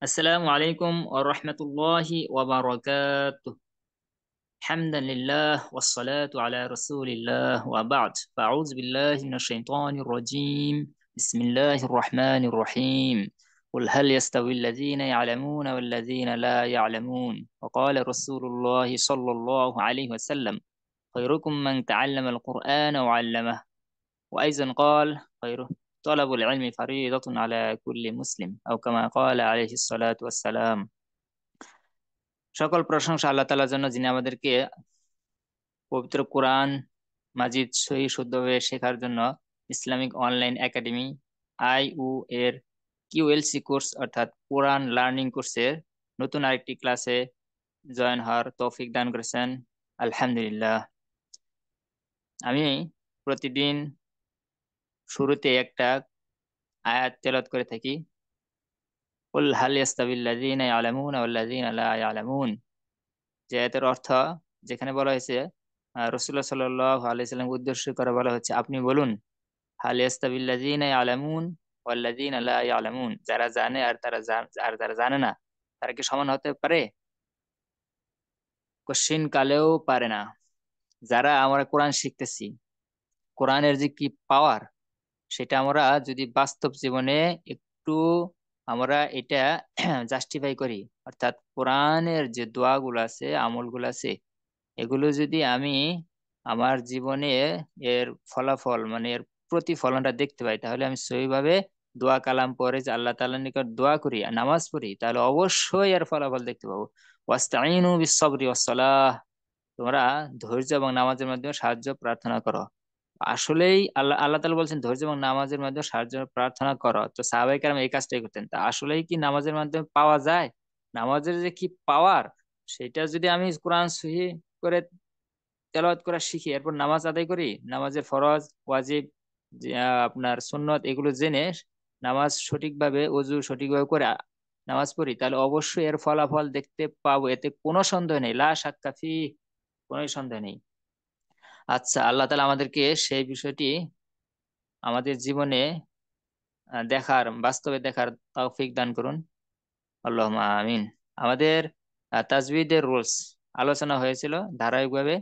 السلام عليكم ورحمة الله وبركاته. حمدا لله والصلاة على رسول الله وبعد، فأعوذ بالله من الشيطان الرجيم. بسم الله الرحمن الرحيم. قل هل يستوي الذين يعلمون والذين لا يعلمون؟ وقال رسول الله صلى الله عليه وسلم: خيركم من تعلم القرآن وعلمه. وأيضا قال: خير طلب العلم فريضة على كل مسلم، أو كما قال عليه الصلاة والسلام। সকল প্রশংসা আল্লাহ তাআলার জন্য, যিনি আমাদেরকে পবিত্র কোরআন মাজিদ সহি শুদ্ধভাবে শেখার জন্য ইসলামিক অনলাইন একাডেমি IU এর QLC কোর্স অর্থাৎ কোরআন লার্নিং কোর্সের নতুন আরেকটি ক্লাসে জয়েন হওয়ার তৌফিক দান করেছেন। আলহামদুলিল্লাহ। আমি প্রতিদিন শুরুতে একটা আয়াত তেলাওয়াত করে থাকি, কুল হাল ইয়াস্তাবিল্লাযীনা ইয়ালামুনা ওয়াল্লাযীনা লা ইয়ালামুন। যে আয়াতের অর্থ, যেখানে বলা হয়েছে রাসূলুল্লাহ সাল্লাল্লাহু আলাইহি সাল্লাম উদ্দেশ্য করে বলা হচ্ছে, আপনি বলুন, হাল ইয়াস্তাবিল্লাযীনা ইয়ালামুন ওয়াল্লাযীনা লা ইয়ালামুন, যারা জানে আর যারা জানে না, তারা কি সমান হতে পারে? কোশ্চিন কালেও পারে না। যারা আমরা কোরআন শিখতেছি, কোরআনের যে কি পাওয়ার, সেটা আমরা যদি বাস্তব জীবনে একটু আমরা এটা জাস্টিফাই করি, অর্থাৎ কোরআনের যে দোয়াগুলো আছে, আমলগুলো আছে, এগুলো যদি আমি আমার জীবনে এর ফলাফল মানে এর প্রতিফলনটা দেখতে পাই, তাহলে আমি সহিভাবে দোয়া কালাম পরে যে আল্লাহ তাআলার নিকট দোয়া করি আর নামাজ পড়ি, তাহলে অবশ্যই এর ফলাফল দেখতে পাবো। ওয়াস্তাইনু বিস-সাবরি ওয়াস-সালাহ, তোমরা ধৈর্য এবং নামাজের মাধ্যমে সাহায্য প্রার্থনা করো। আসলেই আল্লাহ আল্লাহ তাআলা বলছেন ধৈর্য এবং নামাজের মাধ্যমে সাহায্য প্রার্থনা করো, তো সাহাবায়ে কেরাম এই কাজটাই করতেন। তা আসলেই কি নামাজের মাধ্যমে পাওয়া যায়? নামাজের যে কি পাওয়ার, সেটা যদি আমি কোরআন সহি করে তেলাওয়াত করা শিখি, এরপর নামাজ আদায় করি, নামাজের ফরজ ওয়াজিব যে, আপনার সুন্নত এগুলো জেনে নামাজ সঠিকভাবে অজু সঠিকভাবে করে নামাজ পড়ি, তাহলে অবশ্যই এর ফলাফল দেখতে পাবো, এতে কোনো সন্দেহ নেই, লা শাক্কা ফি, কোনো সন্দেহ নেই। আচ্ছা, আল্লাহ তাআলা আমাদেরকে সেই বিষয়টি আমাদের জীবনে দেখার, বাস্তবে দেখার তৌফিক দান করুন। আল্লাহুম্মা আমিন। আমাদের তাজবিদের রুলস আলোচনা হয়েছিল ধারাবাহিকভাবে।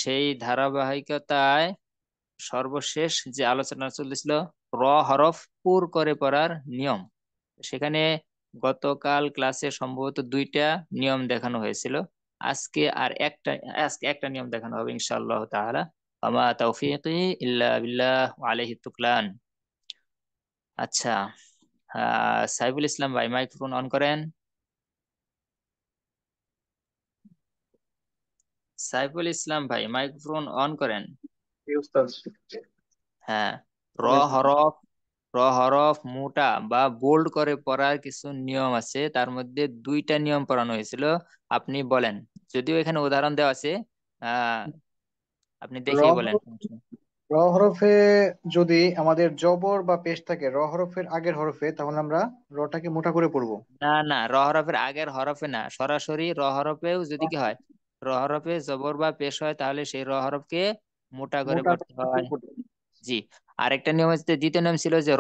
সেই ধারাবাহিকতায় সর্বশেষ যে আলোচনা চলতেছিল হরফ পুর করে পড়ার নিয়ম, সেখানে গতকাল ক্লাসে সম্ভবত দুইটা নিয়ম দেখানো হয়েছিল। আজকে আর একটা আজকে একটা নিয়ম দেখানো হবে ইনশাআল্লাহ তাআলা। আমা তাওফীকি ইল্লা বিল্লাহ ওয়া আলাইহি তুকলান। আচ্ছা, সাইফুল ইসলাম ভাই মাইক্রোফোন অন করেন। সাইফুল ইসলাম ভাই মাইক্রোফোন অন করেন। জি উস্তাদ। হ্যাঁ। র ওয়ালাইকুম। হরফ হরফ মোটা বা বোল্ড করে পড়ার কিছু নিয়ম আছে, তার মধ্যে দুইটা নিয়ম পড়ানো হয়েছিল। আপনি বলেন, যদিও এখানে উদাহরণ দেওয়া আছে, আহ আপনি র দেখেই বলেন। হরফ র হরফে যদি আমাদের জবর বা পেশ থাকে র হরফের আগের হরফে, তাহলে আমরা রটাকে মোটা করে পড়বো। না না, র হরফের আগের হরফে না, সরাসরি র হরফেও যদি কি হয়, র হরফে জবর বা পেশ হয়, তাহলে সেই র হরফকে মোটা করে মোটা পড়তে করে হয়। পড়বো। জি। আরেকটা নিয়ম হচ্ছে, দ্বিতীয় নিয়ম ছিল যে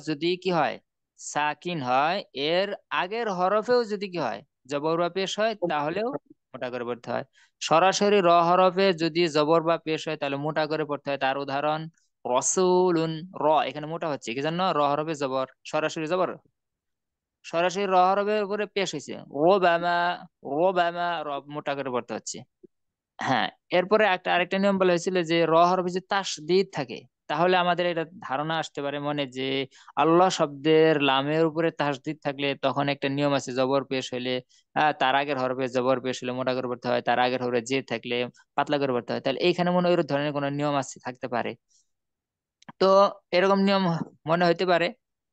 যদি কি হয়, সাকিন হয়, এর আগের হরফেও যদি কি হয়, জবর বা পেশ হয়, তাহলেও মোটা করে পড়তে হয়। সরাসরি হরফে যদি জবর বা পেশ হয়, তাহলে মোটা করে পড়তে হয়। তার উদাহরণ রসুলুন। এখানে মোটা হচ্ছে কি জন্য? হরফে জবর, সরাসরি জবর, সরাসরি হরফের উপরে পেশ হয়েছে। ও মোটা করে পড়তে হচ্ছে। হ্যাঁ। এরপরে আরেকটা নিয়ম বলা হয়েছিল যে হরফে যে তাসদীদ থাকে, তাহলে আমাদের এটা ধারণা আসতে পারে মনে যে আল্লাহ শব্দের লামের উপরে তাসদীদ থাকলে তখন একটা নিয়ম আছে, জবর পেশ হইলে তার আগের হরফে জবর পেশ হলে মোটা করে পড়তে হয়, তার আগের হরফে জের থাকলে পাতলা করে পড়তে হয়। তাহলে এইখানে মনে হয় ওই ধরনের কোনো নিয়ম আছে, থাকতে পারে। তো এরকম নিয়ম মনে হইতে পারে।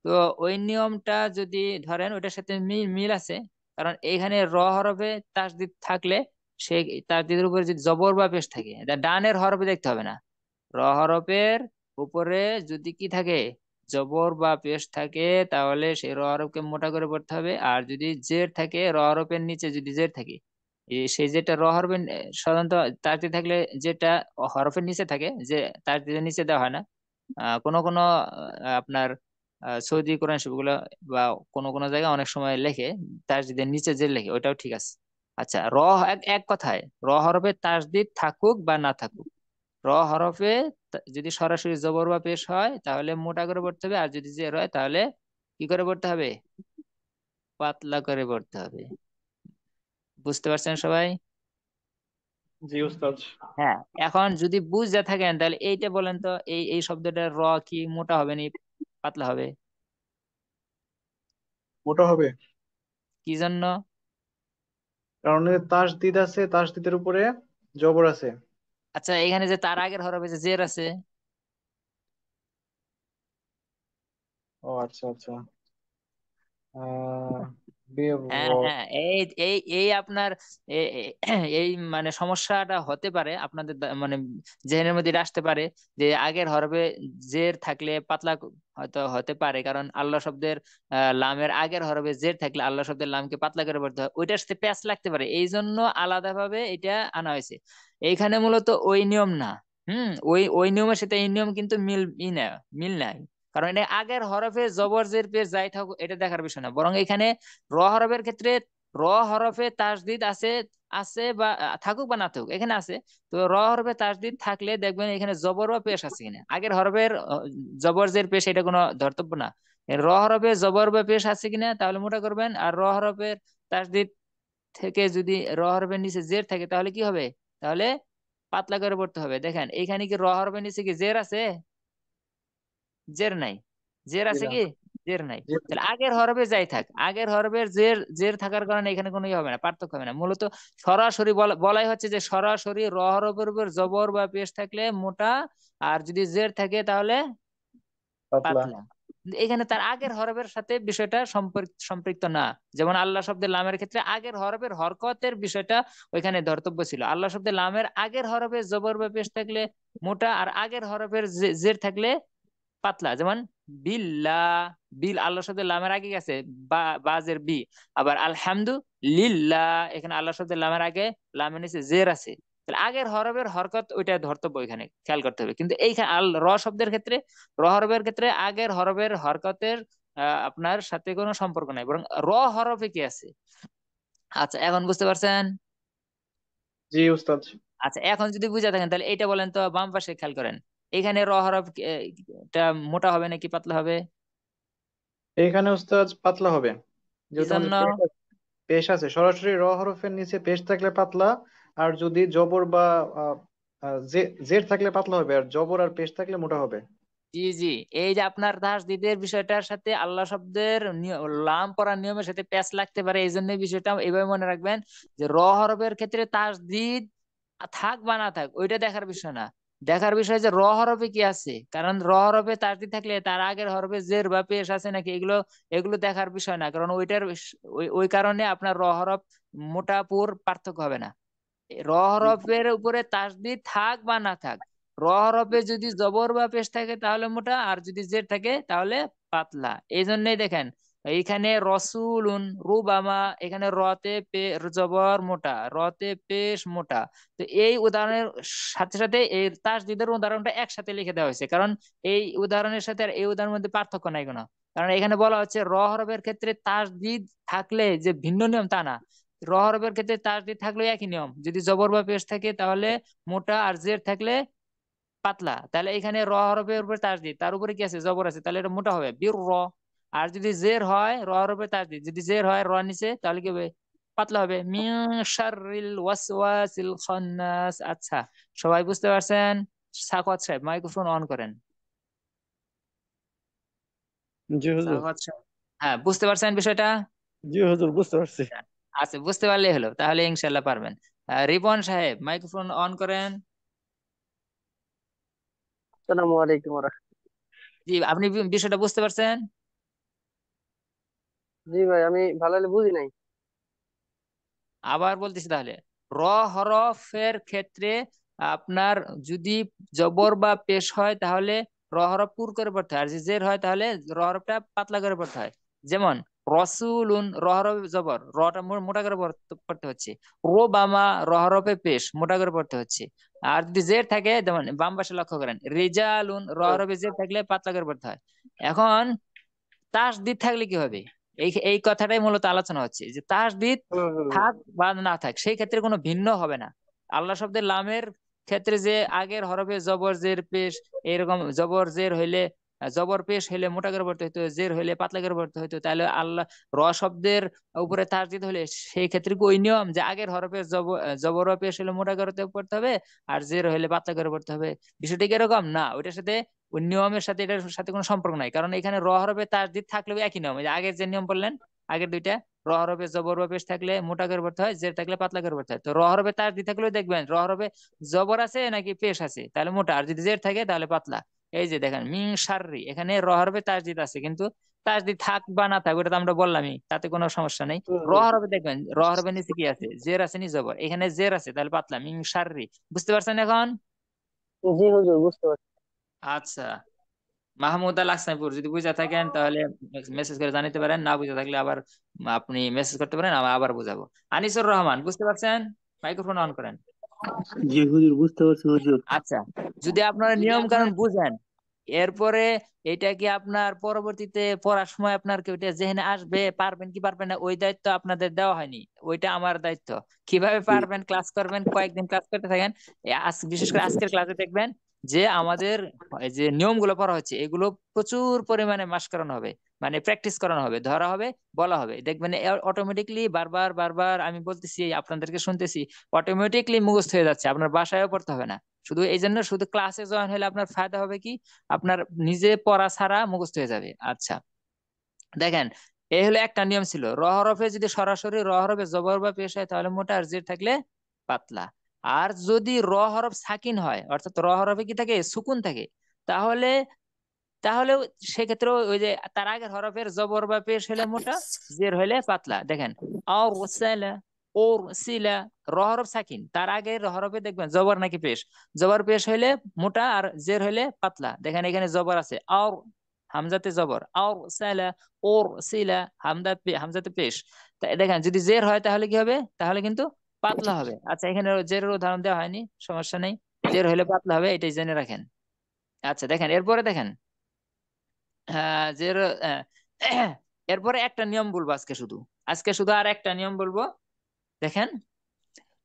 তো ওই নিয়মটা যদি ধরেন ওইটার সাথে মিল মিল আছে, কারণ এইখানে হরফে তাসদীদ থাকলে সেই তাসদীদের উপরে যদি জবর বা পেশ থাকে, এটা ডানের হরফে দেখতে হবে না। হরফের উপরে যদি কি থাকে, জবর বা পেশ থাকে, তাহলে সেই হরফকে মোটা করে পড়তে হবে। আর যদি জের থাকে, হরফের নিচে যদি জের থাকে, সেই যেটা হরফের সাধারণত তাসদীদ থাকলে, যেটা হরফের নিচে থাকে, যে তাসদীদের নিচে দেওয়া হয় না, কোনো কোনো আপনার সৌদি কোরআন শরীফগুলো বা কোনো কোনো জায়গায় অনেক সময় লেখে তাসদিদের নিচে যে লেখে ওইটাও ঠিক আছে। আচ্ছা, এক এক কথায় হরফে তাসদিদ থাকুক বা না থাকুক, হরফে যদি সরাসরি জবর বা পেশ হয় তাহলে মোটা করে পড়তে হবে, আর যদি জের হয় তাহলে কি করে পড়তে হবে? পাতলা করে পড়তে হবে। বুঝতে পারছেন সবাই? জি উস্তাদ। হ্যাঁ। এখন যদি বুঝতে থাকেন তাহলে এইটা বলেন তো, এই এই শব্দটা কি মোটা হবে নি পাতলা হবে? মোটা হবে। কি জন্য? কারণ এর তাসদিদ আছে, তাসদিদের উপরে জবর আছে। আচ্ছা, এখানে যে তার আগের হরফে যে জের আছে। ও আচ্ছা আচ্ছা। আহ বে- হ্যাঁ র- হ্যাঁ, এই এই এই আপনার এই মানে সমস্যাটা হতে পারে আপনাদের, মানে জেহেনের মধ্যে এটা আসতে পারে যে আগের হরফে জের থাকলে পাতলা হয়তো হতে পারে, কারণ আল্লাহ শব্দের লামের আগের হরফে জের থাকলে আল্লাহ শব্দের লামকে পাতলা করে পড়তে হয়, ওইটার সাথে প্যাচ লাগতে পারে, এই জন্য আলাদাভাবে এটা আনা হয়েছে। এইখানে মূলত ওই নিয়ম না। ওই ওই নিয়মের সাথে এই নিয়ম কিন্তু মিল নাই। কারণ এটা আগের হরফে জবর জের পেশ যাই থাকুক এটা দেখার বিষয় না, বরং এখানে হরফের ক্ষেত্রে হরফে তাসদিদ আছে, আছে বা থাকুক বা না থাকুক এখানে আছে। তো হরফে তাসদিদ থাকলে দেখবেন এখানে জবর বা পেশ আছে কিনা, আগের হরফের জবর জের পেশ এটা কোনো ধর্তব্য না। হরফে জবর বা পেশ আছে কিনা তাহলে মোটা করবেন, আর হরফের তাসদিদ থেকে যদি হরফের নিচে জের থাকে তাহলে কি হবে? তাহলে পাতলা করে পড়তে হবে। দেখেন এইখানে কি হরফের নিচে কি জের আছে? জের নাই। জের জি আছে না। কি? জের নাই। জি। তাহলে আগের হরফে যাই থাক, আগের হরফের জের জের থাকার কারণে এখানে কোনো ইয়ে হবে না, পার্থক্য হবে না। মূলত সরাসরি বলাই হচ্ছে যে সরাসরি হরফের উপর জবর বা পেশ থাকলে মোটা, আর যদি জের থাকে তাহলে পাতলা। পাতলা। কিন্তু এখানে তার আগের হরফের সাথে বিষয়টা সম্পৃক্ত না। যেমন আল্লাহ শব্দের লামের ক্ষেত্রে আগের হরফের হরকতের বিষয়টা ওইখানে ধর্তব্য ছিল। আল্লাহ শব্দের লামের আগের হরফে জবর বা পেশ থাকলে মোটা, আর আগের হরফের জের থাকলে পাতলা। যেমন বিল্লাহ, বিল আল্লাহ শব্দের লামের আগে গেছে বাজের বি। আবার আলহামদু লিল্লাহ, এখানে আল্লাহ শব্দের লামের আগে লামের নিচে জের আছে, তাহলে আগের হরফের হরকত ওইটা ধর্তব্য, এখানে খেয়াল করতে হবে। কিন্তু এইখানে শব্দের ক্ষেত্রে, হরফের ক্ষেত্রে আগের হরফের হরকতের আপনার সাথে কোনো সম্পর্ক নাই, বরং হরফে কি আছে। আচ্ছা, এখন বুঝতে পারছেন? জি উস্তাদ। আচ্ছা, এখন যদি বুঝে থাকেন তাহলে এইটা বলেন তো, বাম পাশে খেয়াল করেন, এখানে হরফ টা মোটা হবে নাকি পাতলা হবে? এখানে উস্তাদ পাতলা হবে, কি যেহেতু আমাদের জন্য? পেশ আছে। সরাসরি হরফের নিচে পেশ থাকলে পাতলা, আর যদি জবর বা আহ, জের থাকলে পাতলা হবে, আর জবর আর পেশ থাকলে মোটা হবে। জি জি, এই যে আপনার তাসদিদের বিষয়টার সাথে আল্লাহ শব্দের লাম পড়ার নিয়মের সাথে প্যাচ লাগতে পারে, এই জন্য বিষয়টা এইভাবে মনে রাখবেন যে হরফের ক্ষেত্রে তাসদিদ থাক বা না থাক ওইটা দেখার বিষয় না। দেখার বিষয় যে হরফে কি আছে, কারণ হরফে তাসদিদ থাকলে তার আগের হরফে জের বা পেশ আছে নাকি, এগুলো এগুলো দেখার বিষয় না, কারণ ওইটার ওই ওই কারণে আপনার হরফ মোটাপুর পার্থক্য হবে না। হরফের উপরে তাসদিদ থাক বা না থাক, হরফে যদি জবর বা পেশ থাকে তাহলে মোটা, আর যদি জের থাকে তাহলে পাতলা। এই জন্যই দেখেন এইখানে রসুলুন রুবামা, এখানে জবর মোটা, রতে পেশ মোটা। তো এই উদাহরণের সাথে সাথে এই তাসদিদের উদাহরণটা একসাথে লিখে দেওয়া হয়েছে, কারণ এই উদাহরণের সাথে আর এই উদাহরণের মধ্যে পার্থক্য নাই কোনো। কারণ এখানে বলা হচ্ছে হরফের ক্ষেত্রে তাসদিদ থাকলে যে ভিন্ন নিয়ম তা না, হরফের ক্ষেত্রে তাসদিদ থাকলে একই নিয়ম, যদি জবর বা পেশ থাকে তাহলে মোটা, আর জের থাকলে পাতলা। তাহলে এখানে হরফের উপরে তাসদিদ, তার উপরে কি আছে? জবর আছে, তাহলে এটা মোটা হবে বীর আর যদি জের হয় হরফের তাসদিদ, যদি জের হয় নিচে তাহলে কি হবে? পাতলা হবে মিন শাররিল ওয়াসওয়াসিল খান্নাস। আচ্ছা, সবাই বুঝতে পারছেন? সাখাওয়াত সাহেব মাইক্রোফোন অন করেন। জি হুজুর। সাখাওয়াত সাহেব, হ্যাঁ বুঝতে পারছেন বিষয়টা? জি হুজুর, বুঝতে পারছি। আচ্ছা, বুঝতে পারলেই হলো, তাহলে ইনশাল্লাহ পারবেন। রিপন সাহেব মাইক্রোফোন অন করেন। আসসালামু আলাইকুম জি, আপনি বিষয়টা বুঝতে পারছেন? জি ভাই, আমি ভালো করে বুঝি নাই। আবার বলতেছি তাহলে, র হরফের ক্ষেত্রে আপনার যদি জবর বা পেশ হয় তাহলে হরফ পুর করে পড়তে হয়, আর যদি জের হয় তাহলে হরফটা পাতলা করে পড়তে হয়। যেমন রসুলুন, হরফ জবর, রটা মোটা করে পড়তে হচ্ছে। বামা, হরফে পেশ মোটা করে পড়তে হচ্ছে। আর যদি জের থাকে, যেমন বাম পাশে লক্ষ্য করেন, রিজালুন, হুম। হরফে জের থাকলে পাতলা করে পড়তে হয়। এখন তাসদিদ থাকলে কি হবে? এই এই কথাটাই মূলত আলোচনা হচ্ছে যে তাসদিদ হুম হুম থাক বা না থাক সেই ক্ষেত্রে কোনো ভিন্ন হবে না। আল্লাহ শব্দের লামের ক্ষেত্রে যে আগের হরফে জবর জের পেশ, এরকম জবর জের হইলে জবর পেশ হইলে মোটা করে পড়তে হইতো, জের হইলে পাতলা করে পড়তে হইতো, তাহলে আল্লাহ র শব্দের উপরে তাসদিদ হলে সেই ক্ষেত্রে কি ওই নিয়ম যে আগের হরফে জবর ও পেশ হলে মোটা করে পড়তে হবে আর জের হইলে পাতলা করে পড়তে হবে? বিষয়টা কি এরকম না? ওইটার সাথে ওই নিয়মের সাথে এটার সাথে কোনো সম্পর্ক নাই, কারণ এখানে র হরফে তাসদিদ থাকলেও একই নিয়ম। এই যে আগের যে নিয়ম বললেন, আগের দুইটা, র হরফে জবর বা পেশ থাকলে মোটা করে পড়তে হয়, জের থাকলে পাতলা করে পড়তে হয়। তো র হরফে তাসদিদ থাকলেও দেখবেন র হরফে জবর আছে নাকি পেশ আছে, তাহলে মোটা, আর যদি জের থাকে তাহলে পাতলা। এই যে দেখেন মিন শাররি, এখানে র হরফে তাসদিদ আছে, কিন্তু তাসদিদ থাক বা না থাক ওটা তো আমরা বললামই, তাতে কোনো সমস্যা নেই। হুম র হুম। হরফে দেখবেন র হরফের নিচে কি আছে? জের আছে নি জবর, এখানে জের আছে তাহলে পাতলা, মিন শাররি। বুঝতে পারছেন এখন? জি হুজুর, বুঝতে পারছি। আচ্ছা, মাহমুদ আল আসনাপুর, যদি বুঝে থাকেন তাহলে মেসেজ করে জানাতে পারেন, না বুঝে থাকলে আবার আপনি মেসেজ করতে পারেন, আমি আবার বুঝাবো। আনিসুর রহমান, বুঝতে পারছেন? মাইক্রোফোন অন করেন। জি হুজুর, বুঝতে পারছি হুজুর। আচ্ছা, যদি আপনারা নিয়ম কানুন বুঝেন, এরপরে এটা কি আপনার পরবর্তীতে পড়ার সময় আপনার কি ওইটা জেহেনে আসবে, পারবেন কি পারবেন না, ওই দায়িত্ব আপনাদের দেওয়া হয়নি, ওইটা আমার দায়িত্ব। কিভাবে পারবেন? ক্লাস করবেন, কয়েকদিন ক্লাস করতে থাকেন। বিশেষ করে আজকের ক্লাসে দেখবেন যে আমাদের এই যে নিয়মগুলো পড়া হচ্ছে এগুলো প্রচুর পরিমাণে মাস করানো হবে, মানে প্র্যাকটিস করানো হবে, ধরা হবে, বলা হবে, দেখবেন অটোমেটিকলি বারবার বারবার আমি বলতেছি, আপনাদেরকে শুনতেছি, অটোমেটিকলি মুখস্থ হয়ে যাচ্ছে, আপনার বাসায়ও পড়তে হবে না। শুধু এই জন্য শুধু ক্লাসে জয়েন হলে আপনার ফায়দা হবে কি, আপনার নিজে পড়া ছাড়া মুখস্থ হয়ে যাবে। আচ্ছা, দেখেন, এই হলো একটা নিয়ম ছিল, র হরফে যদি সরাসরি র হরফে জবর বা পেশ হয় তাহলে মোটা, আর জের থাকলে পাতলা। আর যদি র হরফ সাকিন হয়, অর্থাৎ র হরফে কি থাকে? সুকুন থাকে, তাহলে তাহলে সেক্ষেত্রে ওই যে তার আগের হরফের জবর বা পেশ হলে মোটা, জের হলে পাতলা। দেখেন আর সালা, ওর সিলা, র হরফ সাকিন, তার আগের হরফে দেখবেন জবর নাকি পেশ, জবর পেশ হইলে মোটা আর জের হইলে পাতলা। দেখেন এখানে জবর আছে আর, হামজাতে জবর, আর সালা, ওর সিলা, হামজাতে পেশ। দেখেন যদি জের হয় তাহলে কি হবে? তাহলে কিন্তু পাতলা হবে। আচ্ছা, এখানে জেরের উদাহরণ দেওয়া হয়নি, সমস্যা নেই, জের হইলে পাতলা হবে, এটাই জেনে রাখেন। আচ্ছা দেখেন, এরপরে দেখেন, যে এরপরে একটা নিয়ম বলবো আজকে শুধু, আজকে শুধু আর একটা নিয়ম বলবো। দেখেন,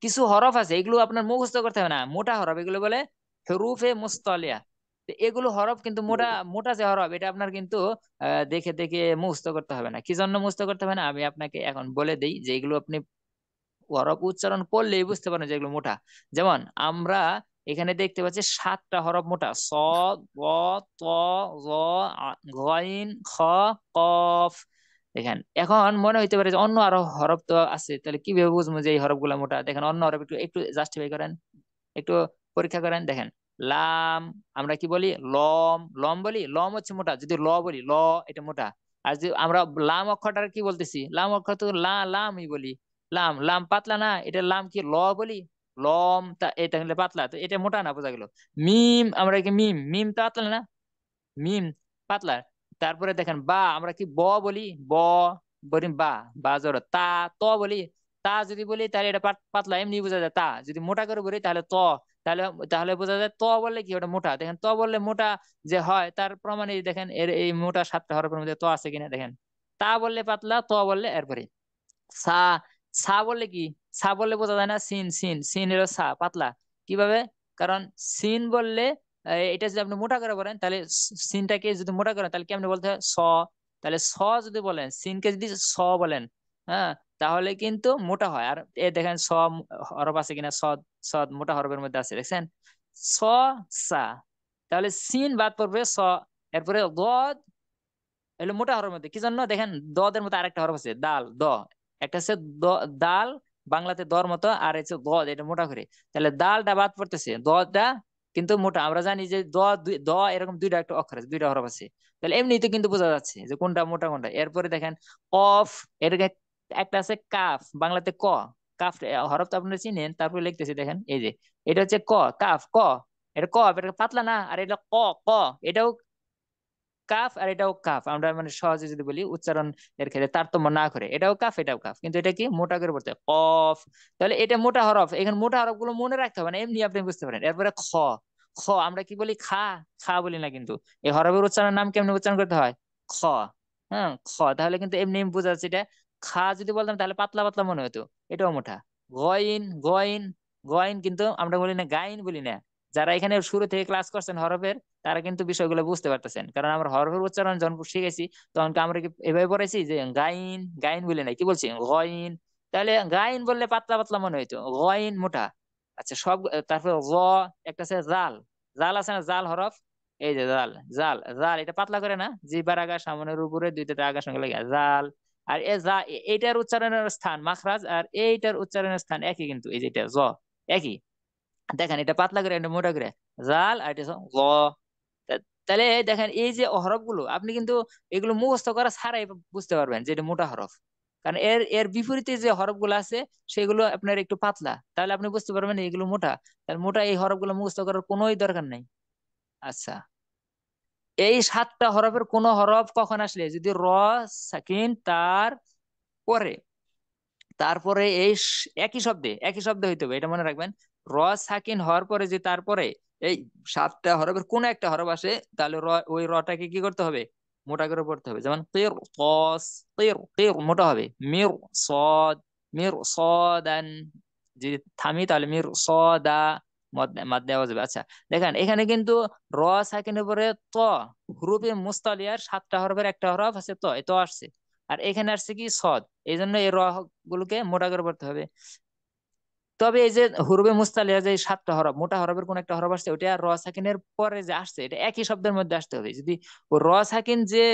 কিছু হরফ আছে এগুলো আপনার মুখস্থ করতে হবে না, মোটা হরফ, এগুলো বলে হরুফে মুস্তালিয়া। তো এগুলো হরফ কিন্তু মোটা, মোটা যে হরফ এটা আপনার কিন্তু দেখে দেখে মুখস্থ করতে হবে না। কি জন্য মুখস্থ করতে হবে না আমি আপনাকে এখন বলে দিই, যে এগুলো আপনি হরফ উচ্চারণ করলেই বুঝতে পারেন যে এগুলো মোটা। যেমন আমরা এখানে দেখতে পাচ্ছি 7টা হরফ মোটা, সদ, ব, ত, জ, গইন, খ, কফ। দেখেন এখন মনে হইতে পারে যে অন্য আরো হরফ তো আছে, তাহলে কিভাবে বুঝবো যে এই হরফ গুলা মোটা? দেখেন অন্য হরফ একটু একটু জাস্টিফাই করেন, একটু পরীক্ষা করেন। দেখেন লাম, আমরা কি বলি? লম, লম বলি, লম হচ্ছে মোটা। যদি ল বলি, ল, এটা মোটা। আর যদি আমরা লাম অক্ষরটা কি বলতেছি, লাম অক্ষর তো লামই বলি, লাম, লাম পাতলা না, এটা লাম কি ল বলি, লম, তা এটা হলে পাতলা, তো এটা মোটা না, বোঝা গেল। মিম, আমরা কি মিম, মিম তো পাতলা না, মিম পাতলা। তারপরে দেখেন বা, আমরা কি ব বলি, ব বলি, বা, বা জোর, তা, ত বলি, তা যদি বলি তাহলে এটা পাতলা, এমনি বোঝা যায়। তা যদি মোটা করে বলি তাহলে ত, তাহলে তাহলে বোঝা যায় ত বললে কি ওটা মোটা। দেখেন ত বললে মোটা যে হয় তার প্রমাণ এই দেখেন, এর এই মোটা 7টা হরফের মধ্যে ত আছে কিনা দেখেন। তা বললে পাতলা, ত বললে এরপরে সা, সা বললে কি, সা বললে বোঝা যায় না, সিন, সিন, সিন এর সা পাতলা। কিভাবে? কারণ সিন বললে এটা যদি আপনি মোটা করে বলেন তাহলে সিনটাকে যদি মোটা করেন তাহলে কেমনে বলতে হয়? স। তাহলে স যদি বলেন, সিনকে যদি স বলেন, হ্যাঁ, তাহলে কিন্তু মোটা হয়। আর এ দেখেন স হরফ আছে কিনা, সদ, সদ মোটা হরফের মধ্যে আছে, দেখছেন? স, সা, তাহলে সিন বাদ পড়বে, স, এরপরে গদ এলো মোটা হরফের মধ্যে। কি জন্য? দেখেন দদের মতো আরেকটা হরফ আছে, দাল, দ, একটা হচ্ছে দাল, বাংলাতে দর মতো, আর হচ্ছে দ, এটা মোটা করে, তাহলে দালটা বাদ পড়তেছে, দটা কিন্তু মোটা। আমরা জানি যে দ এরকম দুইটা একটা অক্ষর আছে, দুইটা হরফ আছে, তাহলে এমনিতে কিন্তু বোঝা যাচ্ছে যে কোনটা মোটা কোনটা। এরপরে দেখেন কফ, এর একটা আছে কাফ, বাংলাতে ক, কাফ হরফ তো আপনারা চিনেন, তারপরে লিখতেছি দেখেন এই যে এটা হচ্ছে ক, কাফ, ক, এটা কফ, এটা পাতলা না, আর এটা ক, ক এটাও কাফ, আর এটাও কাফ। আমরা মানে সহজে যদি বলি উচ্চারণ এর ক্ষেত্রে তারতম্য না করে, এটাও কাফ এটাও কাফ, কিন্তু এটা কি মোটা করে পড়তে হয়, কফ। তাহলে এটা মোটা হরফ, এখানে মোটা হরফ গুলো মনে রাখতে হবে না, এমনি আপনি বুঝতে পারেন। এরপরে খ, খ আমরা কি বলি? খা, খা বলি না কিন্তু। এই হরফের উচ্চারণের নাম কেমনে উচ্চারণ করতে হয়? খ। হ্যাঁ খ, তাহলে কিন্তু এমনি বোঝা যাচ্ছে এটা। খা যদি বলতাম তাহলে পাতলা পাতলা মনে হতো, এটাও মোটা। গইন গইন, গইন কিন্তু আমরা বলি না, গাইন বলি না। যারা এখানে শুরু থেকে ক্লাস করছেন হরফের, তারা কিন্তু বিষয়গুলো বুঝতে পারতেছেন, কারণ আমরা হরফের উচ্চারণ যখন শিখেছি তখন কি আমরা কি এভাবে পড়েছি যে গাইন গাইন বলি না, কি বলছি গইন। তাহলে গাইন বললে পাতলা পাতলা মনে হইতো, গইন মোটা। আচ্ছা সব, তারপর র, একটা আছে জাল। জাল আছে না, জাল হরফ, এই যে জাল, জাল জাল এটা পাতলা করে না, জিহ্বার আগা সামনের উপরে দুইটা আগার সঙ্গে লাগে জাল। আর এ যা, এইটার উচ্চারণের স্থান মাখরাজ আর এইটার উচ্চারণের স্থান একই, কিন্তু এই যেটা জ একই। দেখেন এটা পাতলা করে এটা মোটা করে, জাল আর এটা জ। তাহলে দেখেন এই যে হরফ গুলো আপনি কিন্তু এগুলো মুখস্থ করা ছাড়াই বুঝতে পারবেন যে এটা মোটা হরফ। কারণ এর এর বিপরীতে যে হরফ গুলো আছে সেগুলো আপনার একটু পাতলা, তাহলে আপনি বুঝতে পারবেন এগুলো মোটা। তাহলে মোটা এই হরফ গুলো মুখস্থ করার কোনোই দরকার নেই। আচ্ছা, এই সাতটা হরফের কোন হরফ কখন আসলে, যদি র সাকিন তার পরে, তারপরে এই একই শব্দে, একই শব্দ হইতে হবে, এটা মনে রাখবেন। র সাকিন হওয়ার পরে যে তারপরে এই সাতটা হরফের কোন একটা হরফ আসে, তাহলে র, ওই রটাকে কি করতে হবে, মোটা করে পড়তে হবে। যেমন কির কস, কির কির মোটা হবে। মির সদ, মির সদান, যদি থামি তাহলে মির সদা, মদ মাদ দেওয়া যাবে। আচ্ছা দেখেন এখানে কিন্তু র সাকিনের উপরে ত, হুরুফে মুস্তালিয়ার সাতটা হরফের একটা হরফ আছে ত, এ ত আসছে। আর এখানে আসছে কি সদ, এই জন্য এই র গুলোকে মোটা করে পড়তে হবে। তবে এই যে হুরুফে মুস্তালিয়া যে সাতটা হরফ, মোটা হরফের কোন একটা হরফ আসছে, ওটা র সাকিনের পরে যে আসছে এটা একই শব্দের মধ্যে আসতে হবে। যদি ও র সাকিন যে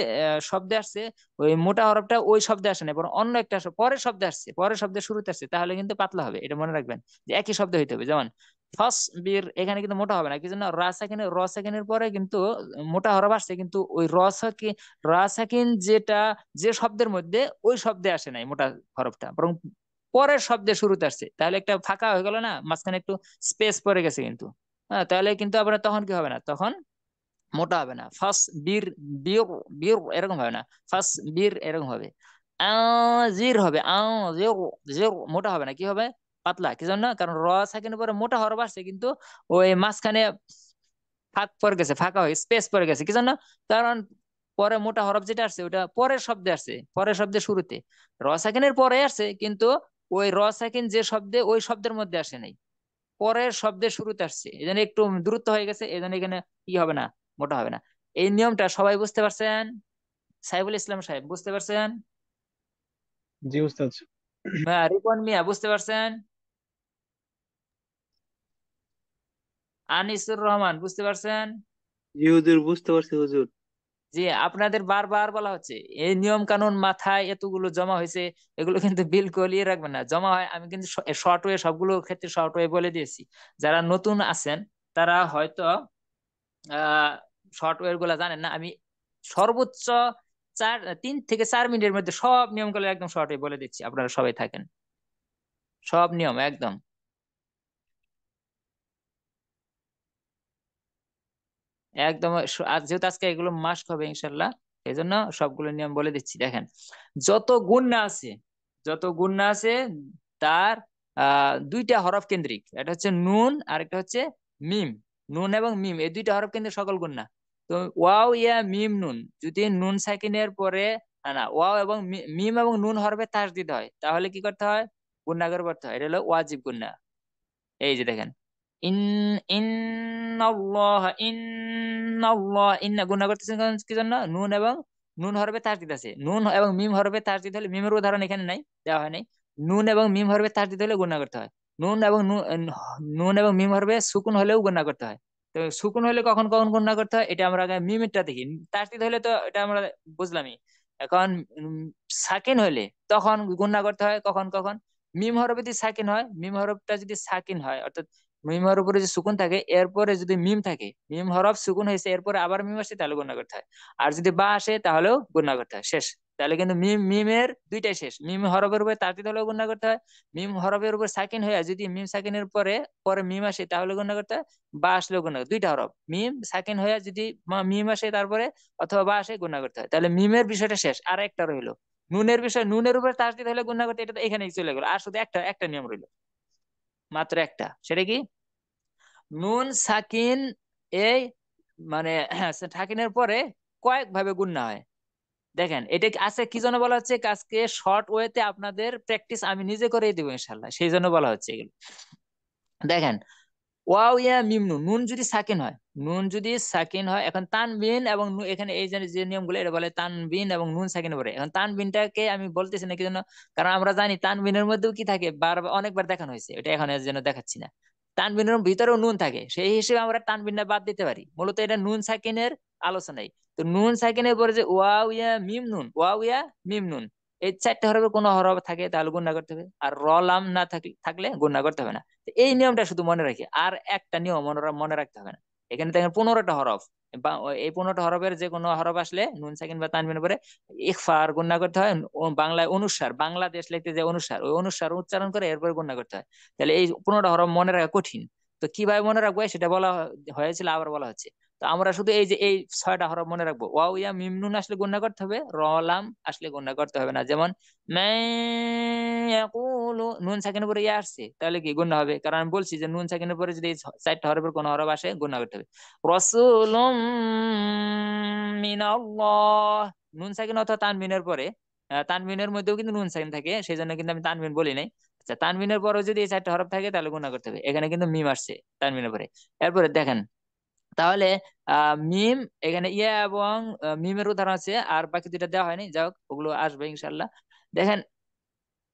শব্দে আসছে, ওই মোটা হরফটা ওই শব্দে আসে না, বরং অন্য একটা পরের শব্দে আসছে, পরের শব্দের শুরুতে আসছে, তাহলে কিন্তু পাতলা হবে, এটা মনে রাখবেন যে একই শব্দ হইতে হবে। যেমন ফস বীর, এখানে কিন্তু মোটা হবে না, কি জন্য, রা সাকিনের, র সাকিনের পরে কিন্তু মোটা হরফ আসছে, কিন্তু ওই র সাকিন, রা সাকিন যেটা যে শব্দের মধ্যে, ওই শব্দে আসে নাই মোটা হরফটা, বরং পরের শব্দের শুরুতে আসছে, তাহলে একটা ফাঁকা হয়ে গেল না, মাঝখানে একটু স্পেস পড়ে গেছে কিন্তু। হ্যাঁ, তাহলে কিন্তু আবার তখন কি হবে না, তখন মোটা হবে না। ফার্স্ট বীর, বীর, বীর এরকম হবে না, ফার্স্ট বীর এরকম হবে। জির হবে, জির, জির মোটা হবে না, কি হবে, পাতলা। কি জন্য, কারণ র সাকিনের পরে মোটা হরফ আসছে, কিন্তু ওই মাঝখানে ফাঁক পড়ে গেছে, ফাঁকা হয়ে স্পেস পড়ে গেছে। কি জন্য, কারণ পরে মোটা হরফ যেটা আসছে ওটা পরের শব্দে আসছে, পরের শব্দের শুরুতে। র সাকিনের পরে আসছে, কিন্তু ওই র সাকিন যে শব্দে, ওই শব্দের মধ্যে আসে নাই, পরের শব্দের শুরুতে আসছে, এই জন্য একটু দূরত্ব হয়ে গেছে, এই জন্য এখানে কি হবে না, মোটা হবে না। এই নিয়মটা সবাই বুঝতে পারছেন? সাইফুল ইসলাম সাহেব বুঝতে পারছেন? জি উস্তাদ। রিপন মিয়া বুঝতে পারছেন? আনিসুর রহমান বুঝতে পারছেন? জি হুজুর, বুঝতে পারছি হুজুর। জি, আপনাদের বারবার বলা হচ্ছে এই নিয়ম কানুন মাথায় এতগুলো জমা হয়েছে, এগুলো কিন্তু বিলকুল ইয়ে রাখবেন না, জমা হয়। আমি কিন্তু শর্ট ওয়ে সবগুলো ক্ষেত্রে শর্ট ওয়ে বলে দিয়েছি। যারা নতুন আছেন তারা হয়তো আহ শর্ট ওয়ে গুলা জানেন না। আমি সর্বোচ্চ 3 থেকে 4 মিনিটের মধ্যে সব নিয়মগুলো একদম শর্ট ওয়ে বলে দিচ্ছি, আপনারা সবাই থাকেন, সব নিয়ম একদম। একদম যেহেতু আজকে এগুলো মাস্ট হবে ইনশাল্লাহ, এই জন্য সবগুলো নিয়ম বলে দিচ্ছি। দেখেন যত গুণনা আছে, যত গুণনা আছে তার দুইটা হরফ কেন্দ্রিক, এটা হচ্ছে নুন আর একটা হচ্ছে মিম। নুন এবং মিম এই দুইটা হরফ কেন্দ্রিক সকল গুণনা। তো ওয়াও ইয়া মিম নুন, যদি নুন সাকিনের পরে না, ওয়াও এবং মিম এবং নুন হরফে তাসদিদ হয়, তাহলে কি করতে হয়, গুণনা করে পড়তে হয়, এটা হলো ওয়াজিব গুণনা। এই যে দেখেন, ইন, ইন্না গুণা করতেছেন কি জন্য, নুন এবং নুন হরফে তাসদিদ আছে, নুন এবং মিম হরফে তাসদিদ হলে, মিমের উদাহরণ এখানে নাই, দেওয়া হয় নাই। নুন এবং মিম হরফে তাসদিদ হলে গুণা করতে হয়। নুন এবং নুন এবং মিম হরফে সুকুন হলেও গুণা করতে হয়। তো সুকুন হলে কখন কখন গুণা করতে হয়, এটা আমরা আগে মিমেরটা দেখি। তাসদিদ হলে তো এটা আমরা বুঝলামই। এখন সাকিন হলে তখন গুণা করতে হয় কখন কখন। মিম হরফে যদি সাকিন হয়, মিম হরফটা যদি সাকিন হয়, অর্থাৎ মিম হরফের উপরে যদি সুকুন থাকে, এরপরে যদি মিম থাকে, মিম হরফ সুকুন হয়েছে, এরপরে আবার মিম আসে, তাহলে গুণা করতে হয়। আর যদি বা আসে তাহলেও গুণা করতে হয়, শেষ। তাহলে কিন্তু মিমের দুইটাই শেষ। মিম হরফের উপরে তাসদিদ হলেও গুণা করতে হয়, মিম হরফের উপর সাকিন হয়ে যদি মিম সাকিনের পরে পরে মিম আসে তাহলে গুণা করতে হয়, বা আসলেও গুণা, দুইটা হরফ মিম সাকিন হয়ে যদি মিম আসে তারপরে অথবা বা আসে, গুণা করতে হয়। তাহলে মিমের বিষয়টা শেষ, আর একটা রইলো নুনের বিষয়। নুনের উপরে তাসদিদ হলে গুণা করতে, এটা তো এখানেই চলে গেল। আর শুধু একটা একটা নিয়ম রইলো, মাত্র একটা, সেটা কি, নুন সাকিন এই মানে থাকিনের পরে কয়েক ভাবে গুণনা হয়। দেখেন এটা আছে কি জন্য বলা হচ্ছে, আজকে শর্ট ওয়েতে আপনাদের প্র্যাকটিস আমি নিজে করে দিব ইনশাল্লাহ, সেই জন্য বলা হচ্ছে এগুলো। দেখেন ওয়াও ইয়া মিম নুন, নুন যদি সাকিন হয়, নুন যদি সাকিন হয়, এখন তানবিন এবং এখানে এই যে যে নিয়মগুলো এটা বলে তানবিন এবং নুন সাকিন পড়ে। এখন তানবিনটাকে আমি বলতেছি না কি জন্য, কারণ আমরা জানি তানবিনের মধ্যেও কি থাকে, বারবার অনেকবার দেখানো হয়েছে, এটা এখন এর জন্য দেখাচ্ছি না। তানবিনের ভিতরেও নুন থাকে, সেই হিসেবে আমরা তানবিনটা বাদ দিতে পারি, মূলত এটা নুন সাকিনের আলোচনায়। তো নুন সাকিনের পরে যে ওয়াও ইয়া মিম নুন, ওয়াও ইয়া মিম নুন, এই চারটে হরফে কোনো হরফ থাকে তাহলে গুণনা করতে হবে, আর র লাম না থাকলে গুণনা করতে হবে না। তো এই নিয়মটা শুধু মনে রাখি, আর একটা নিয়ম মনে মনে রাখতে হবে না। এখানে দেখেন 15টা হরফ, এই 15টা হরফের যে কোনো হরফ আসলে নুন সাকিন বা তানবিনের পরে ইখফার গুণনা করতে হয়। বাংলায় অনুস্বার, বাংলাদেশ লিখতে যে অনুস্বার, ওই অনুস্বার উচ্চারণ করে এরপরে গুণনা করতে হয়। তাহলে এই 15টা হরফ মনে রাখা কঠিন। তো কিভাবে মনে রাখবো সেটা বলা হয়েছিল, আবার বলা হচ্ছে। তো আমরা শুধু এই যে এই 6টা হরফ মনে রাখবো। ওয়াও ইয়া মিম নুন আসলে গুণনা করতে হবে, র লাম আসলে গুণনা করতে হবে না। যেমন নুন সাকিনের উপরে ইয়া আসছে তাহলে কি গুণা হবে, কারণ আমি বলছি যে নুন সাকিনের উপরে যদি এই 4টা হরফের কোন হরফ আসে গুণা করতে হবে। রাসূলুম মিনাল্লাহ, নুন সাকিন অথবা তানবিনের পরে, তানবিনের মধ্যেও কিন্তু নুন সাকিন থাকে, সেই জন্য কিন্তু আমি তানবিন বলি নাই। আচ্ছা, তানবিনের পরেও যদি এই 4টা হরফ থাকে তাহলে গুণা করতে হবে, এখানে কিন্তু মিম আসছে তানবিনের পরে। এরপরে দেখেন তাহলে মিম, এখানে ইয়া এবং মিমের উদাহরণ আছে, আর বাকি দুইটা দেওয়া হয়নি, যাই হোক ওগুলো আসবে ইনশাল্লাহ। দেখেন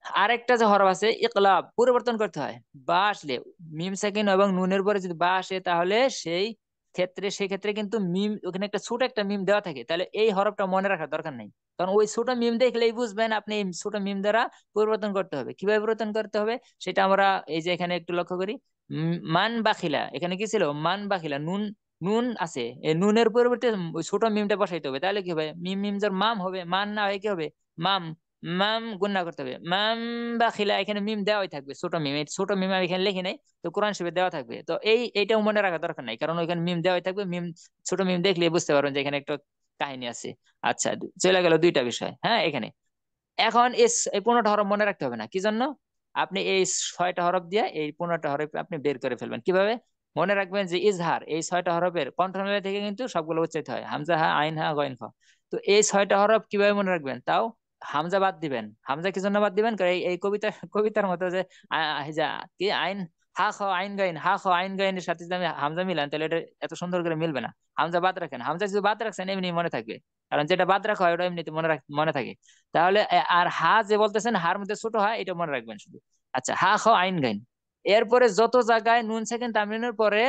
আরেকটা যে হরফ আছে ইকলাব, পরিবর্তন করতে হয়। বা আসলে মিম সেকেন্ড এবং নুনের পরে যদি বা আসে তাহলে সেই ক্ষেত্রে কিন্তু মিম, ওখানে একটা ছোট একটা মিম দেওয়া থাকে, তাহলে এই হরফটা মনে রাখার দরকার নেই, কারণ ওই ছোট মিম দেখলেই বুঝবেন আপনি এই ছোট মিম দ্বারা পরিবর্তন করতে হবে। কিভাবে পরিবর্তন করতে হবে সেটা আমরা এই যে এখানে একটু লক্ষ্য করি। মান বাখিলা, এখানে কি ছিল, মান বাখিলা, নুন, নুন আছে, এই নুনের পরিবর্তে ওই ছোট মিমটা বসাইতে হবে, তাহলে কি হবে, মিম মিম যার মাম হবে, মান না হয় কি হবে মাম, মাম গুণনা করতে হবে। মাম বা খিলা, এখানে মিম দেওয়াই থাকবে, ছোট মিম, এই ছোট মিম আমি এখানে লিখি নাই, তো কোরআন শরীফে দেওয়া থাকবে। তো এইটাও মনে রাখার দরকার নাই, কারণ ওইখানে মিম দেওয়াই থাকবে, মিম ছোট মিম দেখলে বুঝতে পারবেন যে এখানে একটা কাহিনী আছে। আচ্ছা, চলে গেল দুইটা বিষয়, হ্যাঁ এখানে। এখন এই 15টা হরফ মনে রাখতে হবে না, কি জন্য, আপনি এই 6টা হরফ দিয়ে এই 15টা হরফ আপনি বের করে ফেলবেন। কিভাবে মনে রাখবেন, যে ইজহার, এই 6টা হরফের কণ্ঠনালী থেকে কিন্তু সবগুলো উচ্চারিত হয়, হামজা হা আইন হা গইন খ। তো এই 6টা হরফ কিভাবে মনে রাখবেন, তাও হামজা বাদ দিবেন। হামজা কি জন্য বাদ দিবেন, কারণ এই কবিতার মতো যে কি আইন হা খ আইন গাইন, হা খ আইন গাইনের সাথে যদি আমি হামজা মিলান তাহলে এটা এত সুন্দর করে মিলবে না। হামজা বাদ রাখেন, হামজা যদি বাদ রাখছেন এমনি মনে থাকবে, কারণ যেটা বাদ রাখা হয় ওটা এমনিতে মনে থাকে। তাহলে আর হা যে বলতেছেন হার মধ্যে ছোট হয়, এটা মনে রাখবেন শুধু। আচ্ছা, হা খ আইন গাইন, এরপরে যত জায়গায় নুন সেকেন্ড তামিনের পরে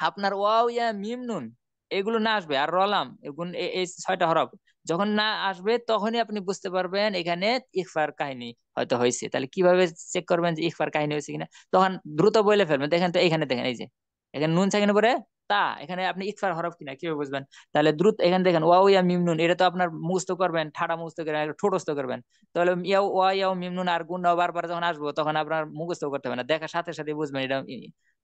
আপনার ওয়াও ইয়া মিম নুন এগুলো না আসবে, আর রলাম এই 6টা হরফ যখন না আসবে তখনই আপনি বুঝতে পারবেন এখানে ইখফার কাহিনী হয়তো হয়েছে। তাহলে কিভাবে চেক করবেন যে ইখফার কাহিনী হয়েছে কিনা, তখন দ্রুত বলে ফেলবেন। দেখেন তো এখানে দেখেন, এই যে এখানে নুন সেকেন্ডের পরে তা, এখানে আপনি ইকফার হরফ কিনা কিভাবে বুঝবেন, তাহলে দ্রুত এখানে দেখেন ওয়াও ইয়া মিম নুন, এটা তো আপনার মুখস্থ করবেন, ঠাড়া মুখস্থ করবেন, একটু ঠোঁটস্থ করবেন। তাহলে ইয়াও ওয়া ইয়াও মিম নুন আর গুণা বারবার যখন আসবো তখন আপনার মুখস্থ করতে হবে না, দেখার সাথে সাথে বুঝবেন এটা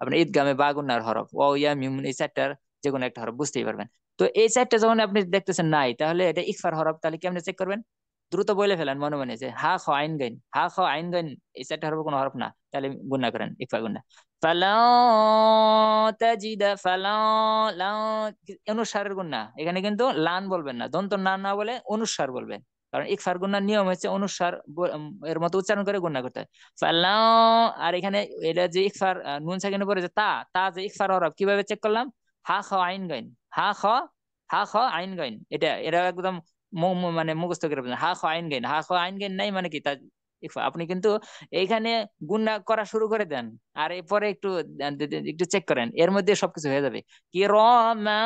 আপনার ঈদগামে বা গুণার হরফ, ওয়াও ইয়া মিম নুন, এই 4টার যে কোনো একটা হরফ বুঝতেই পারবেন। তো এই 4টা যখন আপনি দেখতেছেন নাই, তাহলে এটা ইকফার হরফ, তাহলে কেমনে চেক করবেন, দ্রুত বলে ফেলেন মনে মনে যে হা খ আইন গাইন, হা খ আইন গাইন, এই 4টা হরফ কোনো হরফ না, তাহলে গুণা করেন ইকফা গুণা। ফালা তাজিদা, ফালা লা, অনুস্বারের গুণা, এখানে কিন্তু লান বলবেন না, দন্ত না না বলে অনুস্বার বলবেন, কারণ ইকফার গুণার নিয়ম হচ্ছে অনুস্বার এর মতো উচ্চারণ করে গুণা করতে হয়। ফালা, আর এখানে এটা যে ইকফার নুন সাকিনের পরে যে তা, তা যে ইকফার হরফ কিভাবে চেক করলাম, হা খ আইন গাইন, হা খ, হা খ আইন গাইন, এটা একদম মানে মুখস্থ করে ফেলবেন। হা খ আইন গাইন, হা খ আইন গাইন নাই মানে কি তা ইকফা। আপনি কিন্তু এইখানে গুণা করা শুরু করে দেন, আর এরপরে একটু চেক করেন, এর মধ্যে সবকিছু হয়ে যাবে। কি র মা,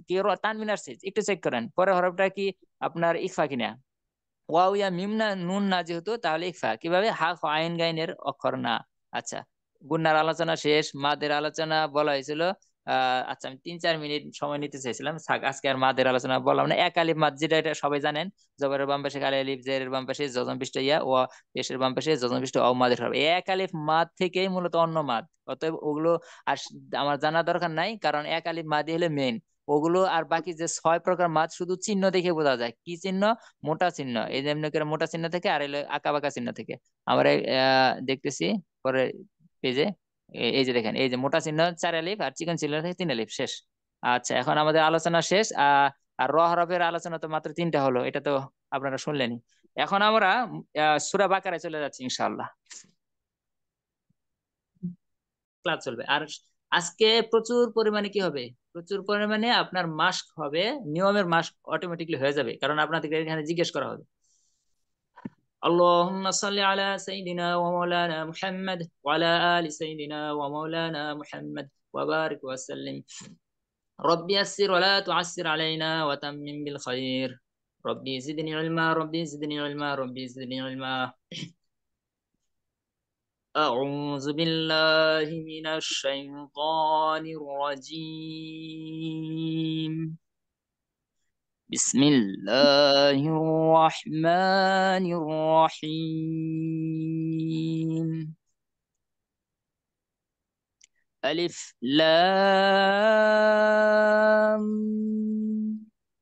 কি র তানবিন আসছে একটু চেক করেন, পরে হরফটা কি আপনার ইকফা কিনা, ওয়াও ইয়া মিম না নুন না যেহেতু, তাহলে ইকফা। কিভাবে, হা খ আইন গাইনের অক্ষর না। আচ্ছা, গুণার আলোচনা শেষ, মাদের আলোচনা বলা হয়েছিল। আচ্ছা, আমি 3-4 মিনিট সময় নিতে চাইছিলাম, আজকে আর মাদের আলোচনা বললাম না। এক আলিফ মাদ, যেটা এটা সবাই জানেন, জবরের বাম পাশে কালি আলিফ, জেরের বাম পাশে জজম পৃষ্ঠ ইয়া, ও পেশের বাম পাশে জজম পৃষ্ঠ অ, মাদের হবে। এই এক আলিফ মাদ থেকেই মূলত অন্য মাদ, অতএব ওগুলো আর আমার জানা দরকার নাই, কারণ এক আলিফ মাদই হলে মেইন। ওগুলো আর বাকি যে 6 প্রকার মাদ শুধু চিহ্ন দেখে বোঝা যায়। কি চিহ্ন, মোটা চিহ্ন, এই যেমন করে মোটা চিহ্ন থেকে, আর এলো আঁকা বাঁকা চিহ্ন থেকে। আমরা দেখতেছি পরে পেজে, এই যে দেখেন, এই যে মোটা চিহ্ন 4 আলিফ আর চিকন চিহ্ন থেকে 3 আলিফ শেষ। আচ্ছা, এখন আমাদের আলোচনা শেষ। আর র হরফের আলোচনা তো মাত্র 3টা হলো, এটা তো আপনারা শুনলেনই। এখন আমরা সূরা বাকারায় চলে যাচ্ছি ইনশাআল্লাহ। ক্লাস চলবে। আর আজকে প্রচুর পরিমাণে কি হবে, প্রচুর পরিমাণে আপনার মাস্ক হবে, নিয়মের মাস্ক অটোমেটিকলি হয়ে যাবে, কারণ আপনাদেরকে এখানে জিজ্ঞেস করা হবে। اللهم صل على سيدنا ومولانا محمد وعلى آل سيدنا ومولانا محمد وبارك وسلم. ربي يسر ولا تعسر علينا وتمم بالخير. ربي زدني علما، ربي زدني علما، ربي زدني علما. أعوذ بالله من الشيطان الرجيم. بسم الله الرحمن الرحيم. ألف لام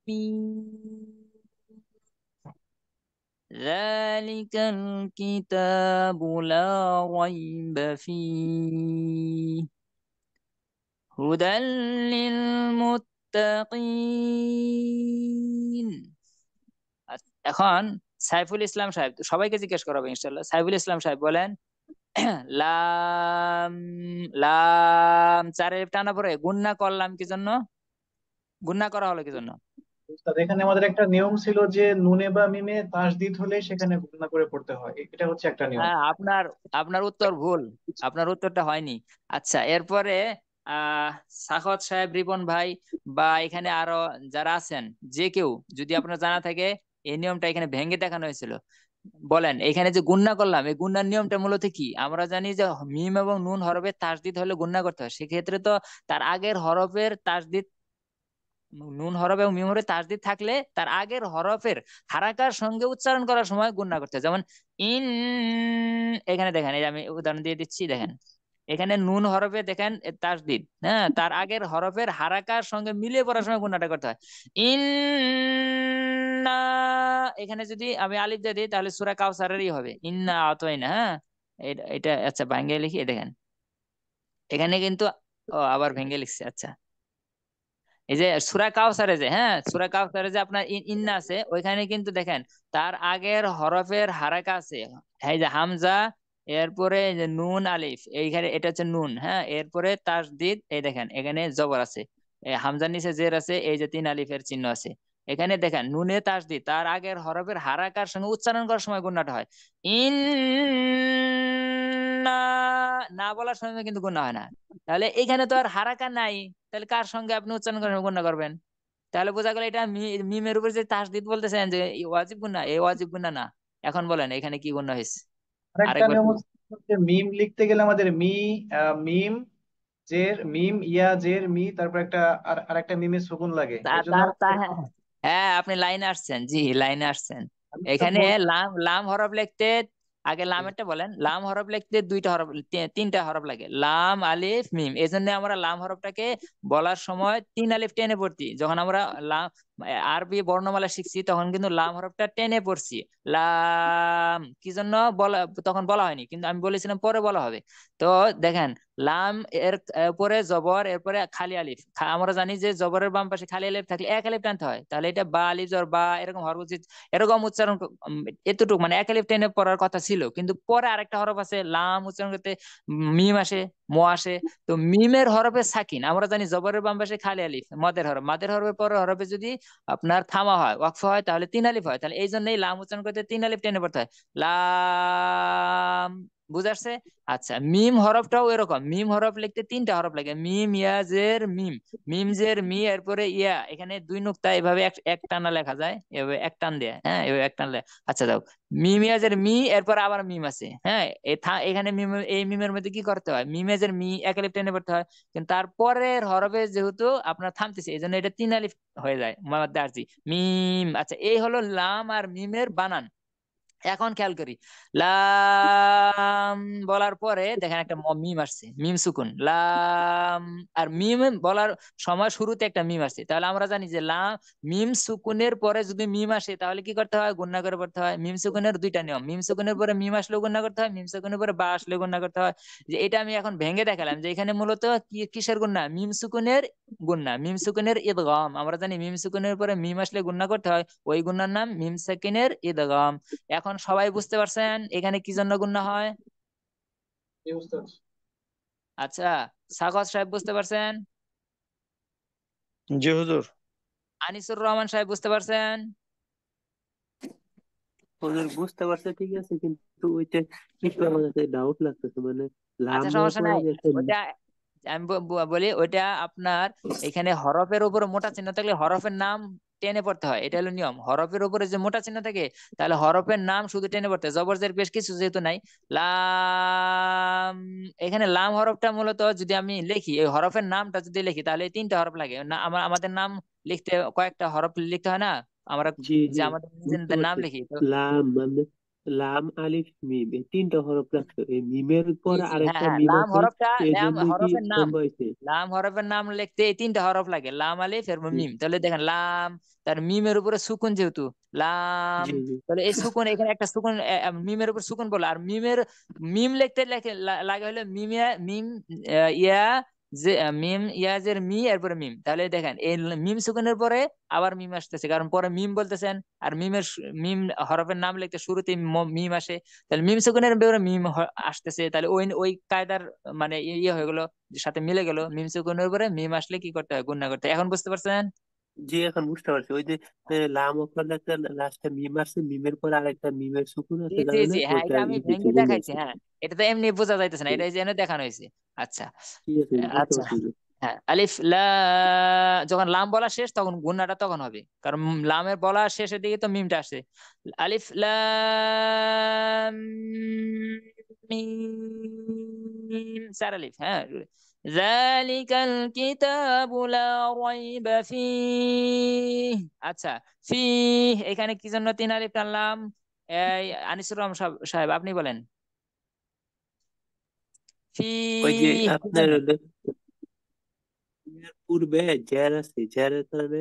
ميم. ذلك الكتاب لا ريب فيه هدى للمتقين. এখন সাইফুল ইসলাম সাহেব, সবাইকে জিজ্ঞেস করা হবে ইনশাআল্লাহ। সাইফুল ইসলাম সাহেব বলেন, লাম লাম চারের টানা পরে গুণনা করলাম কি জন্য, গুণনা করা হলো কি জন্য? উস্তাদ, এখানে আমাদের একটা নিয়ম ছিল যে নুনে বা মিমে তাসদিদ হলে সেখানে গুণনা করে পড়তে হয়, এটা হচ্ছে একটা নিয়ম। হ্যাঁ, আপনার আপনার উত্তর ভুল, আপনার উত্তরটা হয়নি। আচ্ছা, এরপরে আহ সাখত সাহেব, রিপন ভাই, বা এখানে আরো যারা আছেন, যে কেউ যদি আপনার জানা থাকে এই নিয়মটা এখানে ভেঙে দেখানো হয়েছিল, বলেন। এখানে যে গুণনা করলাম, এই গুণনার নিয়মটা মূলত কি? আমরা জানি যে মিম এবং নুন হরফের তাসদিদ হলে গুণনা করতে হয়, সেক্ষেত্রে তো তার আগের হরফের তাসদিদ, নুন হরফ এবং মিম হরফে তাসদিদ থাকলে তার আগের হরফের হারাকার সঙ্গে উচ্চারণ করার সময় গুণনা করতে হয়। যেমন ইন, এখানে দেখেন, এই যে আমি উদাহরণ দিয়ে দিচ্ছি, দেখেন এখানে নুন হরফে দেখেন তাসদিদ, হ্যাঁ, তার আগের হরফের হারাকার সঙ্গে মিলিয়ে পড়ার সময় গুণনাটা করতে হয়। ইন, এখানে যদি আমি আলিফ দিয়ে দিই তাহলে সূরা কাউসারেরই হবে, ইন্না আতাইনা। হ্যাঁ, এটা আচ্ছা ভাঙ্গে লিখি, দেখেন এখানে কিন্তু, ও আবার ভেঙে লিখছে। আচ্ছা, এই যে সূরা কাউসারে যে, হ্যাঁ, সূরা কাউসারে যে আপনার ইন্না আছে, ওইখানে কিন্তু দেখেন তার আগের হরফের হারাকা আছে, এই যে হামজা, এরপরে এই যে নুন আলিফ, এইখানে এটা হচ্ছে নুন, হ্যাঁ, এরপরে তাসদিদ, এই দেখেন এখানে জবর আছে, এই হামজার নিচে জের আছে, এই যে 3 আলিফের চিহ্ন আছে। এখানে দেখেন নুনে তাসদিদ, তার আগের হরফের হারাকার সঙ্গে উচ্চারণ করার সময় গুণাটা হয়। ইন, না, না বলার সময় কিন্তু গুণা হয় না। তাহলে এখানে তো আর হারাকা নাই, তাহলে কার সঙ্গে আপনি উচ্চারণ করেন, গুণা করবেন? তাহলে বোঝা গেল এটা মিমের উপর যে তাসদিদ বলতেছেন যে এই ওয়াজিব গুণা, এই ওয়াজিব গুণা না। এখন বলেন এখানে কি গুণা হয়েছে? আরেকটা আরেকবার নিয়ম হচ্ছে মিম লিখতে গেলে আমাদের মিম জের মিম ইয়া জের মি, তারপর একটা আরেকটা মিমের সুকুন লাগে, এর জন্য তার আমাদের হ্যাঁ, হ্যাঁ, আপনি লাইনে আসছেন, জি লাইনে আসছেন। আমি তো এখানে বলছি। লাম লাম হরফ লিখতে, আগে লামেরটা বলেন, লাম হরফ লিখতে 2টা হরফ, 3টা হরফ লাগে, লাম আলিফ মিম। এই জন্য আমরা লাম হরফটাকে বলার সময় 3 আলিফ টেনে পড়ছি। যখন আমরা লাম আরবি বর্ণমালা শিখছি তখন কিন্তু লাম হরফটা টেনে পড়ছি। লাম কি জন্য বলা, তখন বলা হয়নি, কিন্তু আমি বলেছিলাম পরে বলা হবে। তো দেখেন, লাম এর পরে জবর, এরপরে খালি আলিফ। আমরা জানি যে জবরের বাম পাশে খালি আলিফ থাকলে 1 আলিফ টানতে হয়, তাহলে এটা বা আলিফ জবর বা, এরকম হরফ উচিত, এরকম উচ্চারণ এতটুকু মানে 1 আলিফ টেনে পড়ার কথা ছিল, কিন্তু পরে আরেকটা হরফ আছে লাম উচ্চারণ করতে, মিম আসে, ম আসে। তো মিমের হরফে সাকিন, আমরা জানি জবরের বাম পাশে খালি আলিফ, মদের হরফ, মাদের হরফের পরের হরফে যদি আপনার থামা হয়, ওয়াকফ হয়, তাহলে 3 আলিফ হয়। তাহলে এই জন্যই লাম উচ্চারণ করতে 3 আলিফ টেনে পড়তে হয়, লাম। বুঝাচ্ছে? আচ্ছা, মিম হরফটাও এরকম, মিম হরফ লিখতে 3টা হরফ লাগে, মিম ইয়া জের মিম, মিম জের মি, এরপরে ইয়া, এখানে 2 নুক্তা, এভাবে এক এক টানা লেখা যায়, এভাবে এক টান দেয়, হ্যাঁ, এভাবে এক টান আচ্ছা দাও, মিম ইয়া জের মি, এরপর আবার মিম আছে, হ্যাঁ, এখানে মিম, এই মিমের মধ্যে কি করতে হয়, মিম ইয়া জের মি 1 আলিফ টেনে পড়তে হয়, কিন্তু তারপরের হরফে যেহেতু আপনার থামতেছে, এই জন্য এটা 3 আলিফ হয়ে যায়, মাদ্দে আরজি মিম। আচ্ছা, এই হলো লাম আর মিমের বানান। এখন খেয়াল করি, লাম বলার পরে দেখেন একটা মিম আসছে, মিম সুকুন লাম। আর মিম বলার সময় শুরুতে একটা মিম আসছে, তাহলে আমরা জানি যে লাম মিম সুকুনের পরে যদি মিম আসে তাহলে কি করতে হয়, গুণনা করে পড়তে হয়। মিম সুকুনের দুইটা নিয়ম, মিম সুকুনের পরে মিম আসলেও গুণনা করতে হয়, মিম সুকুনের পরে বা আসলেও গুণনা করতে হয়। যে এটা আমি এখন ভেঙে দেখালাম যে এখানে মূলত কিসের গুণনা, মিম সুকুনের গুণনা, মিম সুকুনের ইদগাম। আমরা জানি মিম সুকুনের পরে মিম আসলে গুণনা করতে হয়, ওই গুণনার নাম মিম সাকিনের ইদগাম। এখন সবাই বুঝতে পারছেন এখানে কি জন্য গুণনা হয়? জি উস্তাদ। আচ্ছা, সাগর সাহেব বুঝতে পারছেন? জি হুজুর। আনিসুর রহমান সাহেব বুঝতে পারছেন? হুজুর বুঝতে পারছে ঠিক আছে, কিন্তু ওইটা একটু আমার কাছে ডাউট লাগতেছে, মানে আচ্ছা, লামের সমস্যা পরে নাই। যে একটা ওইটা আমি বলি, ওইটা আপনার এখানে হরফের উপরে মোটা চিহ্ন থাকলে হরফের নাম টেনে পড়তে হয়, এটা হলো নিয়ম। হরফের উপরে যে মোটা চিহ্ন থাকে তাহলে হরফের নাম শুধু টেনে পড়তে হয়, জবর জের পেশ কিছু যেহেতু নাই। লাম, এখানে লাম হরফটা মূলত যদি আমি লিখি, এই হরফের নামটা যদি লিখি তাহলে এই তিনটা হরফ লাগে না। আমাদের নাম লিখতে কয়েকটা হরফ লিখতে হয় না, আমরা জি জি যে আমাদের বুঝতে নিজেদের নাম পারছি। লিখি তো। লাম মানে লাম আলিফ মিম, এই তিনটা হরফ লাগছে, এই মিমের জি পর জি, হ্যাঁ আরেকটা হ্যাঁ, মিম লাম আছে, হরফটা, এই লাম জন্যই কি হরফের নাম, লম্বা হয়েছে। লাম হরফের নাম লিখতে এই তিনটা হরফ লাগে, লাম আলিফ এরপর জি মিম। তাহলে দেখেন লাম, তার মিমের উপরে সুকুন যেহেতু লাম, জি জি তাহলে এই সুকুন এখানে একটা সুকুন, মিমের উপর সুকুন বলে। আর মিমের মিম লিখতে লাগে হলো মিম মিম ইয়া যে মিম ইয়াজের মি এরপরে মিম। তাহলে দেখেন এই মিম সুকুনের পরে আবার মিম আসতেছে, কারণ পরে মিম বলতেছেন। আর মিম হরফের নাম লিখতে শুরুতে মিম আসে, তাহলে মিম সুকুনের ব্যাপারে মিম আসতেছে, তাহলে ওই ওই কায়দার মানে ইয়ে হয়ে গেল, যে সাথে মিলে গেল। মিম সুকুনের উপরে মিম আসলে কি করতে হয়, গুণনা করতে হয়। এখন বুঝতে পারছেন? জি এখন বুঝতে পারছি। ওই যে লাম ওখানে একটা লাস্টে মিম আছে, মিমের পর আরেকটা মিমের সুকুন জি আছে জি কারণে জি, হ্যাঁ, ওটা এটা আমি ইজিতে ভেঙে গুণ দেখাইছি। হয়েছে। হ্যাঁ, এটা তো এমনি বোঝা যাইতেছে না, এটা যেন দেখানো হয়েছে। আচ্ছা। ঠিক আছে বুঝতে আচ্ছা, পারছি হুজুর। হ্যাঁ, আলিফ যখন লাম বলা শেষ তখন গুণনাটা তখন হবে, কারণ লামের বলা শেষের দিকে তো মিমটা আসে। আলিফ লাম মিম, চার আলিফ, হ্যাঁ। যালিকাল কিতাবু লা রাইবা ফীহ। আচ্ছা, ফীহ এখানে কি জন্য তিন আলিফ টানলাম? এই আনিসুর রহমান সাহেব আপনি বলেন, ওই যে ফীহ কি আপনার জন্য? হলো এর পূর্বে জ্যার আছে, জ্যারের কারণে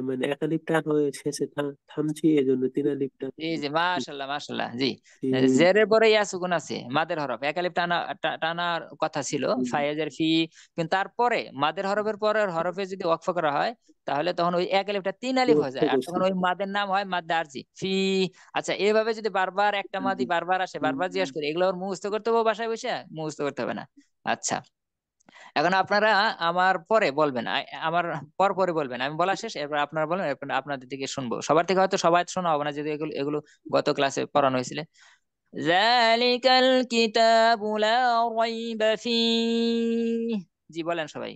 মানে একালিপ টান হয়ে শেষে থামছি, এই জন্য তিন আলিপ টান। জি জি, মাশাল্লাহ মাশাল্লাহ, জি। ঠিক। জেরের পরে ইয়া সুকুন আছে, মাদের হরফ এক আলিফ টানার কথা ছিল, ফায়েজের ফি। কিন্তু তারপরে মাদের হরফের পরের হরফে যদি ওয়াকফ করা হয় তাহলে তখন ওই এক আলিফটা তিন আলিফ হয়ে যায়, আর করছি। তখন ওই মাদের নাম হয় মাদ আরজি ফি। আচ্ছা, এইভাবে যদি বারবার একটা মাদি বারবার আসে, বারবার জিজ্ঞেস করি, এগুলো ওর মুখস্থ করতে হবে বাসায় বসে? মুখস্থ করতে হবে না। আচ্ছা, এখন আপনারা আমার পরে বলবেন, আমার পর পরে বলবেন, আমি বলা শেষ এরপর আপনারা বলবেন, এরপর আপনাদের দিকে শুনবো। সবার থেকে হয়তো সবাই শোনা হবে না, যদি এগুলো এগুলো গত ক্লাসে পড়ানো হয়েছিল। যালিকাল কিতাবু লা রাইবা ফীহ। জি বলেন সবাই।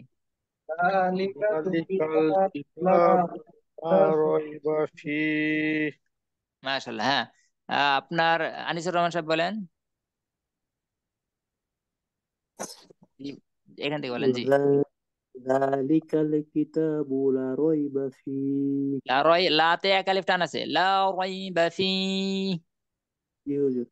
যালিকাল কিতাবু লা রাইবা ফীহ। মাশাআল্লাহ, হ্যাঁ। আপনার আনিসুর রহমান সাহেব বলেন। জি, এখান থেকে বলেন, জি। যালিকাল কিতাবু লা রাইবা ফীহ। লাতে এক আলিফ টান আছে, লা রাইবা ফীহ। জি হুজুর।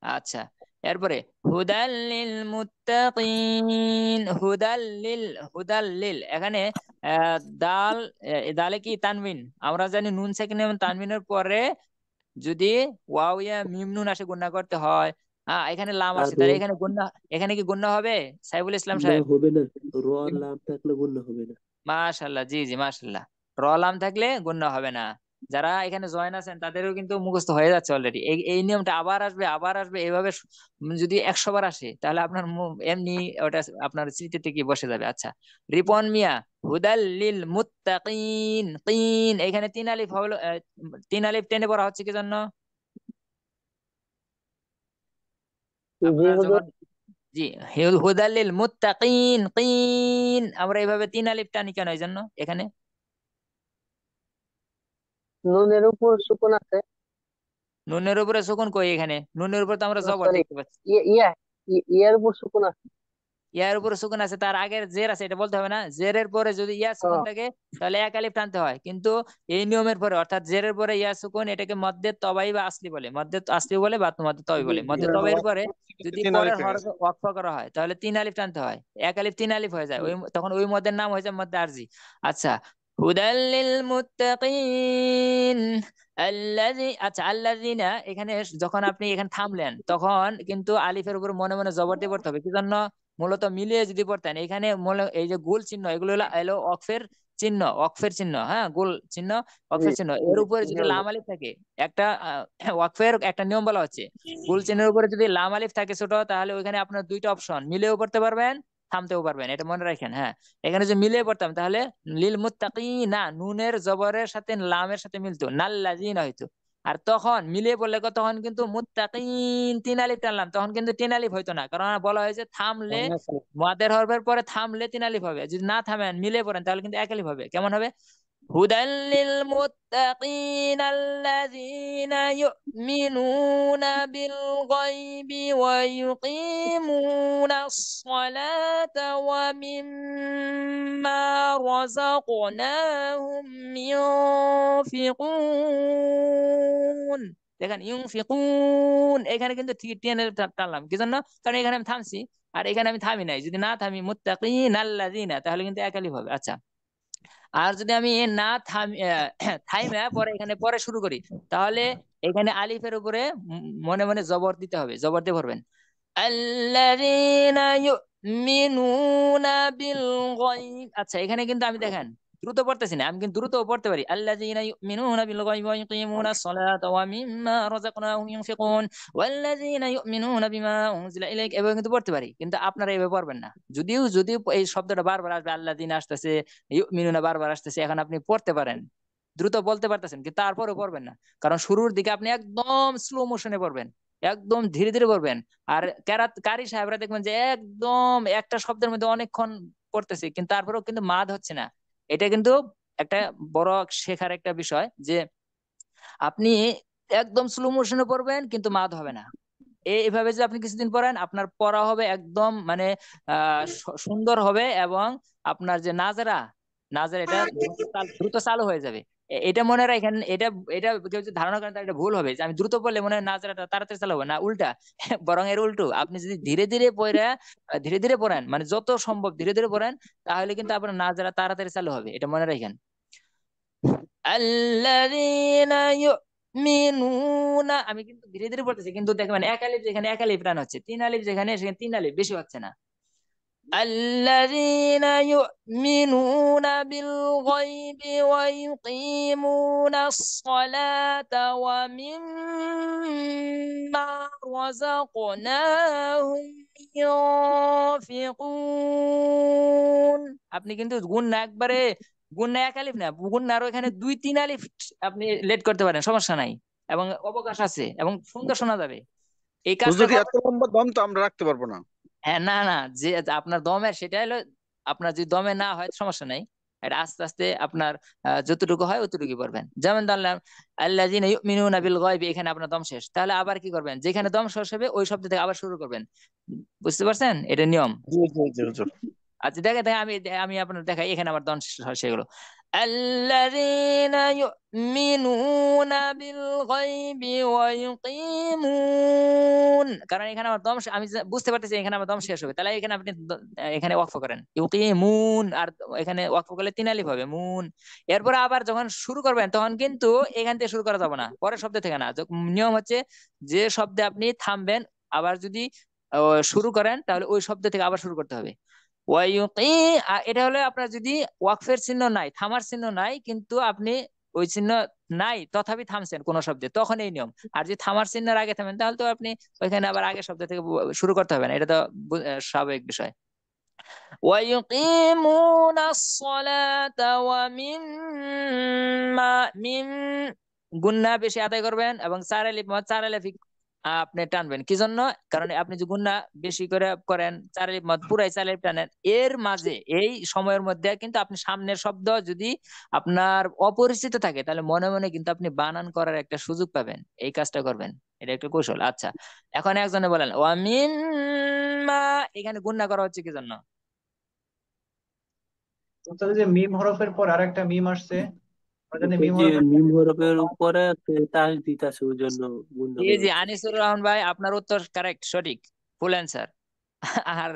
আচ্ছা, এরপরে হুদাল্লিল মুত্তাকিন, হুদাল্লিল, হুদাল্লিল এখানে দাল, দালে কি তানবিন? আমরা জানি নুন সাকিন এবং তানবিনের পরে যদি ওয়াও ইয়া মিম নুন আসে গুণা করতে হয়। হ্যাঁ, এখানে লাম আর আসছে, তাহলে এখানে গুণা, এখানে কি গুণা হবে সাইফুল ইসলাম না সাহেব? হবে না, র লাম থাকলে গুণ হবে না। মাশাল্লাহ, জি জি, মাশাল্লাহ। রলাম থাকলে গণ্য হবে না। যারা এখানে জয়েন আছেন তাদেরও কিন্তু মুখস্থ হয়ে যাচ্ছে অলরেডি। এই এই নিয়মটা আবার আসবে, আবার আসবে, এইভাবে যদি 100 বার আসে তাহলে আপনার এমনি ওটা আপনার স্মৃতিতে কি বসে যাবে। আচ্ছা, রিপন মিয়া, হুদাল লিল মুত্তাকিন, কিন এখানে তিন আলিফ হলো, তিন আলিফ টেনে পড়া হচ্ছে কি জন্য? জি আপনার হুজুর। যখন, জি, হুদাল লিল মুত্তাকিন, কিন আমরা এইভাবে তিন আলিফ টানি কেন এই জন্য এখানে? নুনের উপর সুকুন আছে। নুনের উপরে সুকুন কই? এখানে নুনের উপরে তো আমরা জবর সরি, দেখতে পাচ্ছি। ইয়া ইয়া ইয়ার উপর সুকুন আছে। ইয়ার উপরে সুকুন আছে, তার আগের জের আছে, এটা বলতে হবে না। জেরের পরে যদি ইয়া সুকুন থাকে তাহলে এক আলিফ টানতে হয়, কিন্তু এই নিয়মের পরে অর্থাৎ জেরের পরে ইয়া সুকুন এটাকে মদ্দে তবাই বা আসলি বলে, মদ্দে আসলি বলে বা মদ্দে তবাই বলে। মদ্দে তবাইয়ের পরে যদি তিন পরের আলিফ হয়ে হরফ গেছে। ওয়াকফ করা হয় তাহলে 3 আলিফ টানতে হয়, এক আলিফ 3 আলিফ হয়ে যায়, ওই তখন ওই মদের নাম হয়ে যায় মদ্দে আরজি। আচ্ছা, হুদাল লিল মুত্তাকিন আচ্ছা আল্লাযিনা, এখানে যখন আপনি এখানে থামলেন তখন কিন্তু আলিফের উপর মনে মনে জবর দিয়ে পড়তে হবে। কি জন্য? মূলত মিলিয়ে যদি পড়তেন এখানে এই যে গোল চিহ্ন এগুলো হলো এলো অক্ফের চিহ্ন, অক্ফের চিহ্ন, হ্যাঁ গোল চিহ্ন, অক্ফের চিহ্ন। এর উপরে যদি লাম আলিফ থাকে, একটা ওয়াকফের একটা নিয়ম বলা হচ্ছে, গোল চিহ্নের উপরে যদি লাম আলিফ থাকে ছোট, তাহলে ওইখানে আপনার দুইটা অপশন, মিলেও পড়তে পারবেন থামতেও পারবেন, এটা মনে রাখেন। হ্যাঁ, এখানে যদি মিলিয়ে পড়তাম তাহলে লিল মুত্তাকিনা নুনের জবরের সাথে লামের সাথে মিলতো, নাল্লাযিনা হইতো। আর তখন মিলিয়ে পড়লে তখন কিন্তু মুত্তাকিন 3 আলিফ টানলাম, তখন কিন্তু 3 আলিফ হইতো না, কারণ বলা হয়েছে থামলে মাদের হরফের পরে থামলে 3 আলিফ হবে, যদি না থামেন মিলিয়ে পড়েন তাহলে কিন্তু 1 আলিফ হবে। কেমন হবে? হুদাল লিল মুত্তাকিন আল্লাযীনা ইউমিনুনা বিল গায়বি ওয়া ইউকিমুনাস সালাতা ওয়া মিম্মা রাযাকনাহুম ইউনফিকুন। দেখেন ইউনফিকুন এখানে কিন্তু ঠিক টেনে টানলাম, কি জন্য? কারণ এখানে আমি থামছি, আর এখানে আমি থামি নাই। যদি না থামি মুত্তাকিন আল্লাযীনা তাহলে কিন্তু 1 আলিফ হবে। আচ্ছা, আর যদি আমি না থামি থাইমা পরে এখানে পরে শুরু করি, তাহলে এখানে আলিফের উপরে মনে মনে জবর দিতে হবে, জবর দিয়ে পড়বেন। আল্লাযীনা ইউমিনুনা বিল গায়ব। আচ্ছা, এখানে কিন্তু আমি দেখেন দ্রুত পড়তেছি না, আমি কিন্তু দ্রুত পড়তে পারি। আল্লাযীনা ইউমিনুনা বিল গায়বি ওয়া ইউকিমুনাস সালাতা ওয়া মিম্মা রাযাকনাহুম ইউনফিকুন ওয়াল্লাযীনা ইউমিনুনা বিমা উনজিলা ইলাইকা, এভাবে কিন্তু পড়তে পারি। কিন্তু আপনারা এভাবে পড়বেন না। যদিও এই শব্দটা বারবার আসবে, আল্লাযীনা আসতেছে, ইউমিনুনা বারবার আসতেছে, এখন আপনি পড়তে পারেন, দ্রুত বলতে পারতেছেন, কিন্তু তারপরে পড়বেন না, কারণ শুরুর দিকে আপনি একদম স্লো মোশনে পড়বেন, একদম ধীরে ধীরে পড়বেন। আর কারি সাহেবরা দেখবেন যে একদম একটা শব্দের মধ্যে অনেকক্ষণ পড়তেছে, কিন্তু তারপরেও কিন্তু মাদ হচ্ছে না। এটা কিন্তু একটা বড় শেখার একটা বিষয়, যে আপনি একদম স্লো মোশনে পড়বেন কিন্তু মাদ হবে না। এইভাবে যে আপনি কিছুদিন পড়েন, আপনার পড়া হবে একদম মানে সুন্দর হবে, এবং আপনার যে নাজরা, নাজরা এটা দ্রুত চালু হয়ে যাবে। এটা মনে রাখেন। এটা এটা কেউ যদি ধারণা করেন তাহলে এটা ভুল হবে, যে আমি দ্রুত পড়লে মনে হয় নাজরাটা তাড়াতাড়ি চালু হবে, না উল্টা। বরং এর উল্টো, আপনি যদি ধীরে ধীরে পড়ে ধীরে ধীরে পড়েন, মানে যত সম্ভব ধীরে ধীরে পড়েন, তাহলে কিন্তু আপনার নাজরা তাড়াতাড়ি চালু হবে, এটা মনে রাখেন। আল্লাযীনা ইউমিনুনা, আমি কিন্তু ধীরে ধীরে বলতেছি, কিন্তু দেখবেন 1 আলিফ যেখানে 1 আলিফ টান হচ্ছে, 3 আলিফ যেখানে সেখানে 3 আলিফ বেশি হচ্ছে না। الذين يؤمنون بالغيب ويقيمون الصلاة ومما رزقناهم ينفقون। আপনি কিন্তু গুণ একবারে, গুণ 1 আলিফ না, গুণ আরো এখানে 2-3 আলিফ আপনি লেট করতে পারেন, সমস্যা নাই, এবং অবকাশ আছে, এবং সুন্দর শোনা যাবে। এই কাজটা হুজুর এত লম্বা দম তো আমরা রাখতে পারবো না। হ্যাঁ, না না, যে যে আপনার দমের সেটা হলো, আপনার যদি দমে না হয় সমস্যা নাই, এটা আস্তে আস্তে আপনার যতটুকু হয় অতটুকু পড়বেন। যেমন ধরলাম আল্লাযীনা ইউমিনুনা বিল গায়বি, এখানে আপনার দম শেষ, তাহলে আবার কি করবেন, যেখানে দম শেষ হবে ওই শব্দ থেকে আবার শুরু করবেন। বুঝতে পারছেন? এটা নিয়ম। জি জি জি হুজুর। আচ্ছা, দেখে দেখে আমি আমি আপনার দেখাই, এখানে আমার দম সেগুলো আল্লাযীনা ইউমিনুনা বিল গায়বি ওয়া ইউকিমুন, কারণ এখানে আমার দম আমি বুঝতে পারতেছি এখানে আমার দম শেষ হবে, তাহলে এখানে আপনি এখানে ওয়াকফ করেন ইউকিমুন, আর এখানে ওয়াকফ করলে 3 আলিফ হবে মুন। এরপর আবার যখন শুরু করবেন তখন কিন্তু এখান থেকে শুরু করা যাবে না, পরের শব্দ থেকে না। নিয়ম হচ্ছে যে শব্দে আপনি থামবেন, আবার যদি শুরু করেন তাহলে ওই শব্দ থেকে আবার শুরু করতে হবে। ওয়াইউকি, এটা হলো আপনার যদি ওয়াকফের চিহ্ন নাই, থামার চিহ্ন নাই, কিন্তু আপনি ওই চিহ্ন নাই তথাপি থামছেন কোন শব্দে, তখন এই নিয়ম। আর যদি থামার চিহ্নের আগে থামেন তাহলে তো আপনি ওইখানে আবার আগের শব্দ থেকে শুরু করতে হবে না, এটা তো স্বাভাবিক বিষয়। ওয়াইউকিমুনাস সালাতা ওয়া মিম গুন্না বেশি আদায় করবেন, এবং 4 আলিফ আপনি টানবেন। কি জন্য? কারণ আপনি যে গুন্না বেশি করে করেন, 4 আলিফ পুরাই 4 আলিফ টানেন, এর মাঝে এই সময়ের মধ্যে কিন্তু আপনি সামনের শব্দ যদি আপনার অপরিচিত থাকে তাহলে মনে মনে কিন্তু আপনি বানান করার একটা সুযোগ পাবেন, এই কাজটা করবেন, এটা একটা কৌশল। আচ্ছা, এখন একজনে বলেন ওয়ামিন সুম্মা এখানে গুণনা করা হচ্ছে কি জন্য? উস্তাদ, যে মিম হরফের পর আরেকটা মিম আসছে, আমরা জানি ওটা মিম যে হরফের মিম হরফের উপরে তাসদিদ আছে ওই জন্য গুণনা জি করা জি, হচ্ছে। আনিসুর রহমান ভাই আপনার উত্তর কারেক্ট, সঠিক, ফুল অ্যান্সার। আর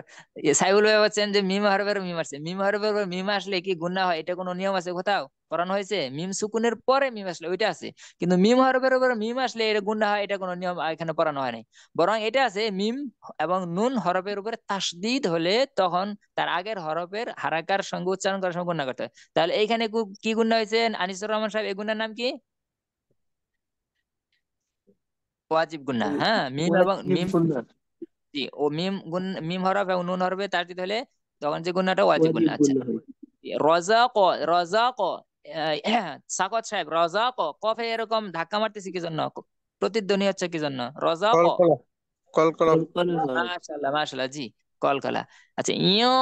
সাইবুল ভাই বলছেন যে মিম হরফের মিম আসছে, মিম হরফের উপর মিম আসলে কি গুণনা হয়? এটা কোনো নিয়ম আছে কোথাও পড়ানো হয়েছে? মিম সুকুনের পরে মিম আসলে ওইটা আছে, কিন্তু মিম হরফের উপর মিম আসলে এটা গুণনা হয়, এটা কোনো নিয়ম এখানে পড়ানো হয় নাই। বরং এটা আছে মিম এবং নুন হরফের উপরে তাসদিদ হলে তখন তার আগের হরফের হারাকার সঙ্গে উচ্চারণ করার সময় গুণনা করতে হয়। তাহলে এইখানে কি গুণনা হয়েছে আনিসুর রহমান সাহেব? এই গুণার নাম কি? ওয়াজিব গুণনা। হ্যাঁ, মিম এবং ওয়াজিব মিম, গুণনা, জি, ও মিম গুণ, মিম হরফ এবং নুন হরফে তাসদিদ হলে তখন যে গুণনাটা ওয়াজিব গুণনা। ওয়াজিব আচ্ছা, গুণনা হয়। রজাক, রজাক, সাকত সাহেব, রজাক কফে এরকম ধাক্কা মারতেছি কি জন্য? প্রতিধ্বনি হচ্ছে কি জন্য? রজাক। কলকলা কলকলা। কলকলা হরফ। মাশাআল্লাহ মাশাআল্লাহ, জি, কলকলা। আচ্ছা, ইয়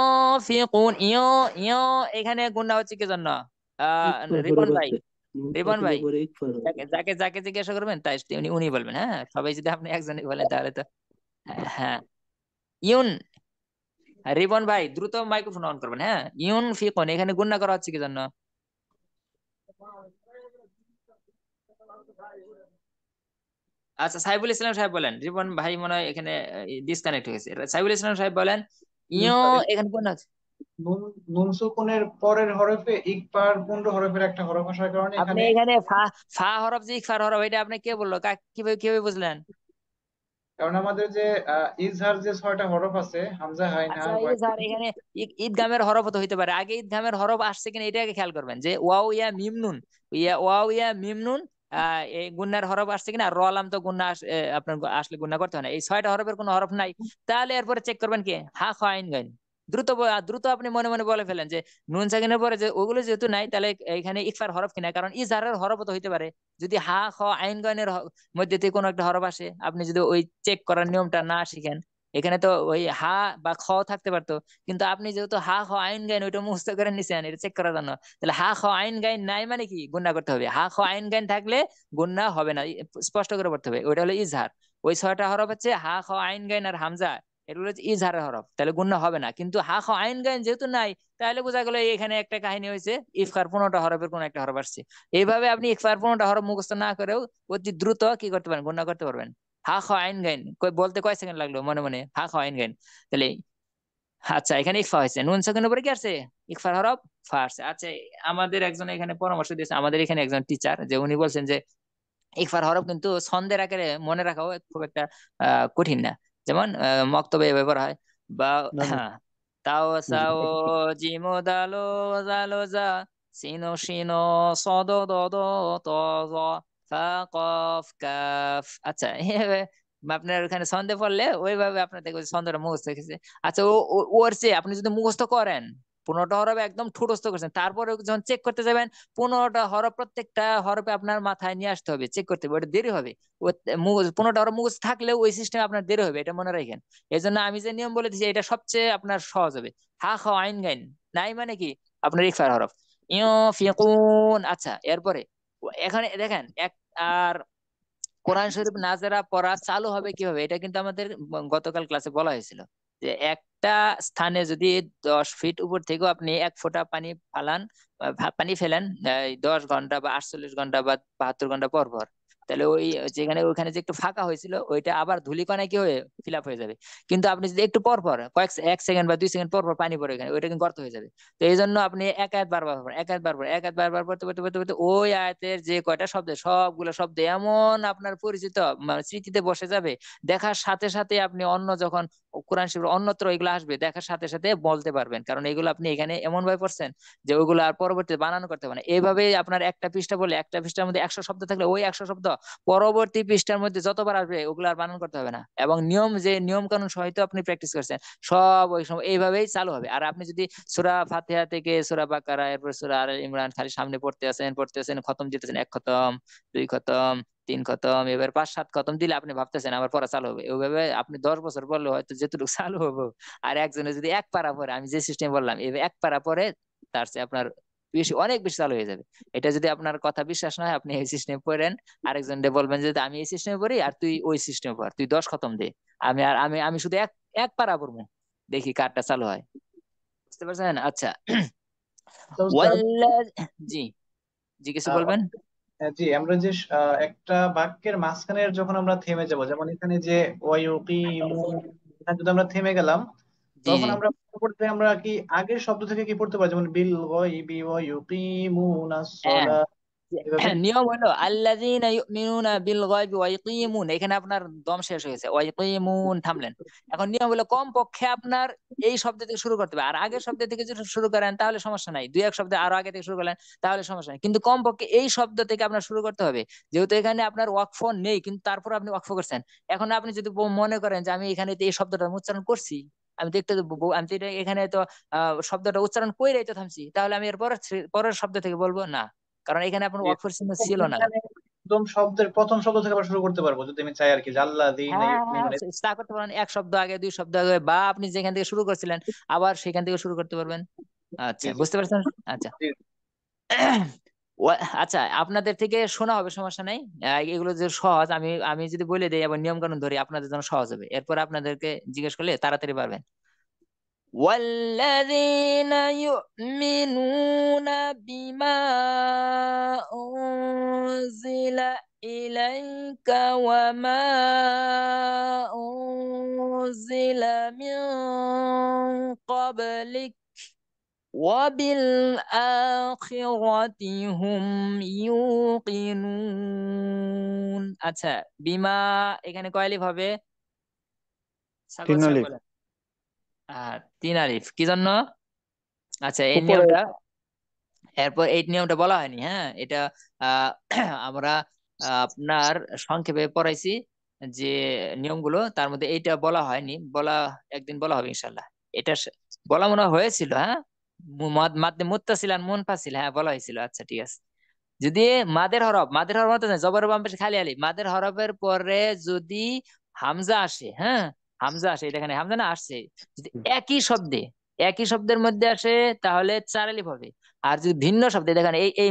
ফি কুন, ইয় ইয় এখানে গুণনা হচ্ছে কি জন্য? ইকফা রিপন হরফ ভাই, আছে, নুন রিপন ভাই, সাকিনের পরে ইকফা হরফ। যাকে যাকে যাকে জিজ্ঞাসা করবেন তাই উনি উনি বলবেন। হ্যাঁ, সবাই যদি আপনি একজনই বলেন তাহলে তো, হ্যাঁ, ইউন, রিপন ভাই দ্রুত মাইক্রোফোন অন করবেন। হ্যাঁ, ইউন ফি কুন এখানে গুণনা করা হচ্ছে কি জন্য? আচ্ছা, সাইবুল ইসলাম সাহেব বলেন। রিপন ভাই মনে হয় এখানে ডিসকানেক্ট হয়েছে। সাইবুল ইসলাম সাহেব বলেন। ইয় উস্তাদ, এখানে কোন আছে? নুন নুন সুকুনের পরের হরফে ইকবার পূর্ণ হরফের একটা হরফ আসার কারণে আপনি এখানে, এখানে ফা, ফা হরফ যে ইকফার হরফ, এটা আপনি কে বললো? কিভাবে কিভাবে বুঝলেন? কারণ আমাদের যে ইজহার যে 6টা হরফ আছে, হামজা, হাই, না, আচ্ছা, এই ওয়াই। স্যার এখানে ঈদগামের হরফ তো হইতে পারে। আগে ঈদগামের হরফ আসছে কিনা এটা আগে খেয়াল করবেন, যে ওয়াও ইয়া মিম নুন, ওয়াও ইয়া মিম নুন, এই গুন্নার হরফ আসছে কিনা। আর র লাম তো গুন্না আপনার আসলে গুন্না করতে হয় না। এই 6টা হরফের কোনো হরফ নাই, তাহলে এরপরে চেক করবেন কি হা খ আইন গাইন। দ্রুত দ্রুত আপনি মনে মনে বলে ফেলেন যে নুন সাকিনের পরে যে ওগুলো যেহেতু নাই, তাহলে এখানে ইকফার হরফ কিনা। কারণ ইজহারের হরফ তো হইতে পারে, যদি হা খ আইন গাইনের মধ্যে থেকে কোনো একটা হরফ আসে, আপনি যদি ওই চেক করার নিয়মটা না শিখেন, এখানে তো ওই হা বা খ থাকতে পারতো। কিন্তু আপনি যেহেতু হা খ আইন গাইন ওইটা মুখস্থ করে নিছেন এটা চেক করার জন্য, তাহলে হা খ আইন গাইন নাই মানে কি গুণনা করতে হবে। হা খ আইন গাইন থাকলে গুণনা হবে না, স্পষ্ট করে পড়তে হবে। ওইটা হলো ইজহার। ওই 6টা হরফ হচ্ছে হা খ আইন গাইন আর হামজা, এগুলো হচ্ছে ইজহারের হরফ, তাহলে গুণনা হবে না। কিন্তু হা খ আইন গাইন যেহেতু নাই, তাহলে বোঝা গেল এখানে একটা কাহিনী হয়েছে, ইফকার 15টা হরফের কোন একটা হরফ আসছে। এইভাবে আপনি ইফকার 15টা হরফ মুখস্থ না করেও অতি দ্রুত কি করতে পারেন? গুণনা করতে পারবেন। হা খ আইন গাইন বলতে কয় সেকেন্ড লাগলো মনে মনে? হা খ আইন গাইন, তাহলে আচ্ছা এখানে ইকফা হয়েছে, নুন সাকিনের উপরে কি আসছে? ইকফার হরফ ফা আসছে। আচ্ছা, আমাদের একজন এখানে পরামর্শ দিয়েছে, আমাদের এখানে একজন টিচার, যে উনি বলছেন যে ইকফার হরফ কিন্তু ছন্দের আকারে মনে রাখাও খুব একটা কঠিন না। যেমন মক্তবে ব্যবহার হয়, বা না, না। তাও জি। সাও জিমো দালো জালো যা সিনো শিনো সদ দদ ত জ ফা কফ কাফ। আচ্ছা, এভাবে আপনার ওখানে ছন্দে পড়লে ওইভাবে আপনার দেখবে ছন্দটা মুখস্থ হয়ে গেছে। আচ্ছা, ওর চেয়ে আপনি যদি মুখস্থ করেন, 15টা হরফ একদম ঠুটস্থ করছেন, তারপরে যখন চেক করতে যাবেন 15টা হরফ প্রত্যেকটা হরফে আপনার মাথায় নিয়ে আসতে হবে, চেক করতে হবে, ওটা দেরি হবে। 15টা হরফ মুখস্থ থাকলেও ওই সিস্টেমে আপনার দেরি হবে, এটা মনে রাখেন। এই জন্য আমি যে নিয়ম বলে দিচ্ছি এটা সবচেয়ে আপনার সহজ হবে। হা খ আইন গাইন নাই মানে কি আপনার ইকফার হরফ। ইয় ফিকুন। আচ্ছা, এরপরে এখানে দেখেন এক, আর কোরআন শরীফ নাজেরা পড়া চালু হবে কিভাবে, এটা কিন্তু আমাদের গতকাল ক্লাসে বলা হয়েছিল, যে একটা স্থানে যদি 10 ফিট উপর থেকেও আপনি 1 ফোঁটা পানি ফালান, পানি ফেলেন 10 ঘন্টা বা 48 ঘন্টা বা 72 ঘন্টা পর পর, তাহলে ওই যেখানে ওইখানে যে একটু ফাঁকা হয়েছিল ওইটা আবার ধূলিকণায় কি হয়ে ফিল আপ হয়ে যাবে। কিন্তু আপনি যদি একটু পর পর 1 সেকেন্ড বা 2 সেকেন্ড পর পর পানি পড়ে ওইখানে, ওইটা কিন্তু গর্ত হয়ে যাবে। তো এই জন্য আপনি এক আয়াত বারবার পড়েন, এক আয়াত বারবার, এক আয়াত বারবার পড়তে পড়তে পড়তে পড়তে ওই আয়াতের যে কয়টা শব্দ, সবগুলো শব্দ এমন আপনার পরিচিত, মানে স্মৃতিতে বসে যাবে, দেখার সাথে সাথে আপনি অন্য যখন কোরআন শরীফ অন্যত্র এগুলো আসবে দেখার সাথে সাথে বলতে পারবেন, কারণ এগুলো আপনি এখানে এমন ভাবে পড়ছেন যে ওইগুলো আর পরবর্তীতে বানানো করতে পারেন। এইভাবে আপনার একটা পৃষ্ঠা বলে, একটা পৃষ্ঠার মধ্যে 100 শব্দ থাকলে ওই 100 শব্দ পরবর্তী পৃষ্ঠার মধ্যে যতবার আসবে ওগুলো আর বানান করতে হবে না, এবং নিয়ম যে নিয়ম কানুন সহিত আপনি প্র্যাকটিস করছেন সব ওই সময় এইভাবেই চালু হবে। আর আপনি যদি সূরা ফাতিহা থেকে সূরা বাকারা, এরপর সূরা আলে ইমরান খালি সামনে পড়তে আছেন, খতম দিতেছেন, 1 খতম, 2 খতম, 3 খতম, এবার 5-7 খতম দিলে আপনি ভাবতেছেন আবার পড়া চালু হবে। ওইভাবে আপনি 10 বছর পড়লে হয়তো যেটুকু চালু হবো। আর একজনে যদি 1 পারা পড়ে, আমি যে সিস্টেম বললাম, এভাবে 1 পারা পরে তার চেয়ে আপনার বেশি, অনেক বেশি চালু হয়ে যাবে। এটা যদি আপনার কথা বিশ্বাস না হয়, আপনি এই সিস্টেমে পড়েন, আরেকজনকে বলবেন যে আমি এই সিস্টেমে পড়ি আর তুই ওই সিস্টেমে পড়, তুই 10 খতম দে, আমি শুধু এক এক পারা পড়বো, দেখি কারটা চালু হয়। বুঝতে পারছেন? আচ্ছা। তো উস্তাদ, ওয়াল্লা, জি, জি কিছু আহ, বলবেন? জি আমরা যে একটা বাক্যের মাঝখানে যখন আমরা থেমে যাব, যেমন এখানে যে ওয়ায়ুকিমুন, এখানে যদি আমরা থেমে গেলাম, জি তখন জি। আমরা পড়তে আমরা কি আগের শব্দ থেকে কি পড়তে পারি, যেমন বিল গায়বি ওয়া ইউকিমুনাস হ্যাঁ, সালাহ, এভাবে? নিয়ম হলো আল্লাযীনা ইউমিনুনা বিল গায়বি ওয়া ইয়াকিমুন, এখানে আপনার দম শেষ হয়েছে, ওয়া ইয়াকিমুন থামলেন। এখন নিয়ম হলো কম পক্ষে আপনার এই শব্দ থেকে শুরু করতে হবে, আর আগের শব্দ থেকে যদি শুরু করেন তাহলে সমস্যা নাই, দুই এক শব্দ আরো আগে থেকে শুরু করলেন তাহলে সমস্যা নাই, কিন্তু কম পক্ষে এই শব্দ থেকে আপনার শুরু করতে হবে। যেহেতু এখানে আপনার ওয়াকফ নেই, কিন্তু তারপর আপনি ওয়াকফ করছেন, এখন আপনি যদি মনে করেন যে আমি এখানে তো এই শব্দটা উচ্চারণ করছি, আমি তো একটু আমি তো এখানে তো শব্দটা উচ্চারণ কইরাই তো থামছি, তাহলে আমি এর পরের শব্দ থেকে বলবো না, কারণ এখানে আপনার যে ওয়াকফের চিহ্ন ছিল না। এখানে একদম শব্দের প্রথম শব্দ থেকে আবার শুরু করতে পারবো যদি আমি চাই আর কি, যে আল্লাযীনা হ্যাঁ হ্যাঁ, ইউমিনুনা। তা করতে পারেন, এক শব্দ আগে দুই শব্দ আগে, বা আপনি যেখান থেকে শুরু করছিলেন আবার সেখান থেকে শুরু করতে পারবেন। আচ্ছা, জি জি বুঝতে পারছেন? আচ্ছা। জি। আচ্ছা, আপনাদের থেকে শোনা হবে, সমস্যা নাই। এগুলো যে সহজ, আমি আমি যদি বলে দিই আবার নিয়ম কানুন ধরি, আপনাদের জন্য সহজ হবে, এরপর আপনাদেরকে জিজ্ঞেস করলে তাড়াতাড়ি পারবেন। والذين يؤمنون بما أنزل إليك وما أنزل من قبلك وبالآخرة هم يوقنون। আচ্ছা, বিমা এখানে কয় আলিফ হবে? সাগর তিন সাহেব আলিফ। বলেন। তিন আলিফ কি জন্য? আচ্ছা, এই উপরে। নিয়মটা, এরপর এই নিয়মটা বলা হয়নি, হ্যাঁ এটা আহ আমরা আপনার সংক্ষেপে পড়াইছি যে নিয়মগুলো, তার মধ্যে এইটা বলা হয়নি, একদিন বলা হবে ইনশাল্লাহ। এটা বলা মনে হয় হয়েছিল, হ্যাঁ, মাদ্দে মুত্তাসিল আর মুনফাসিল, হ্যাঁ বলা হয়েছিল। আচ্ছা ঠিক আছে। যদি মাদের হরফ মতো জবরের বাম পাশে খালি আলিফ, মাদের হরফের পরে যদি হামজা আসে, হ্যাঁ হামজা আসে, এটা এখানে হামজা না আসছে, যদি একই শব্দে একই শব্দের মধ্যে আসে তাহলে চার আলিফ হবে। আর যদি ভিন্ন শব্দে দেখেন, এই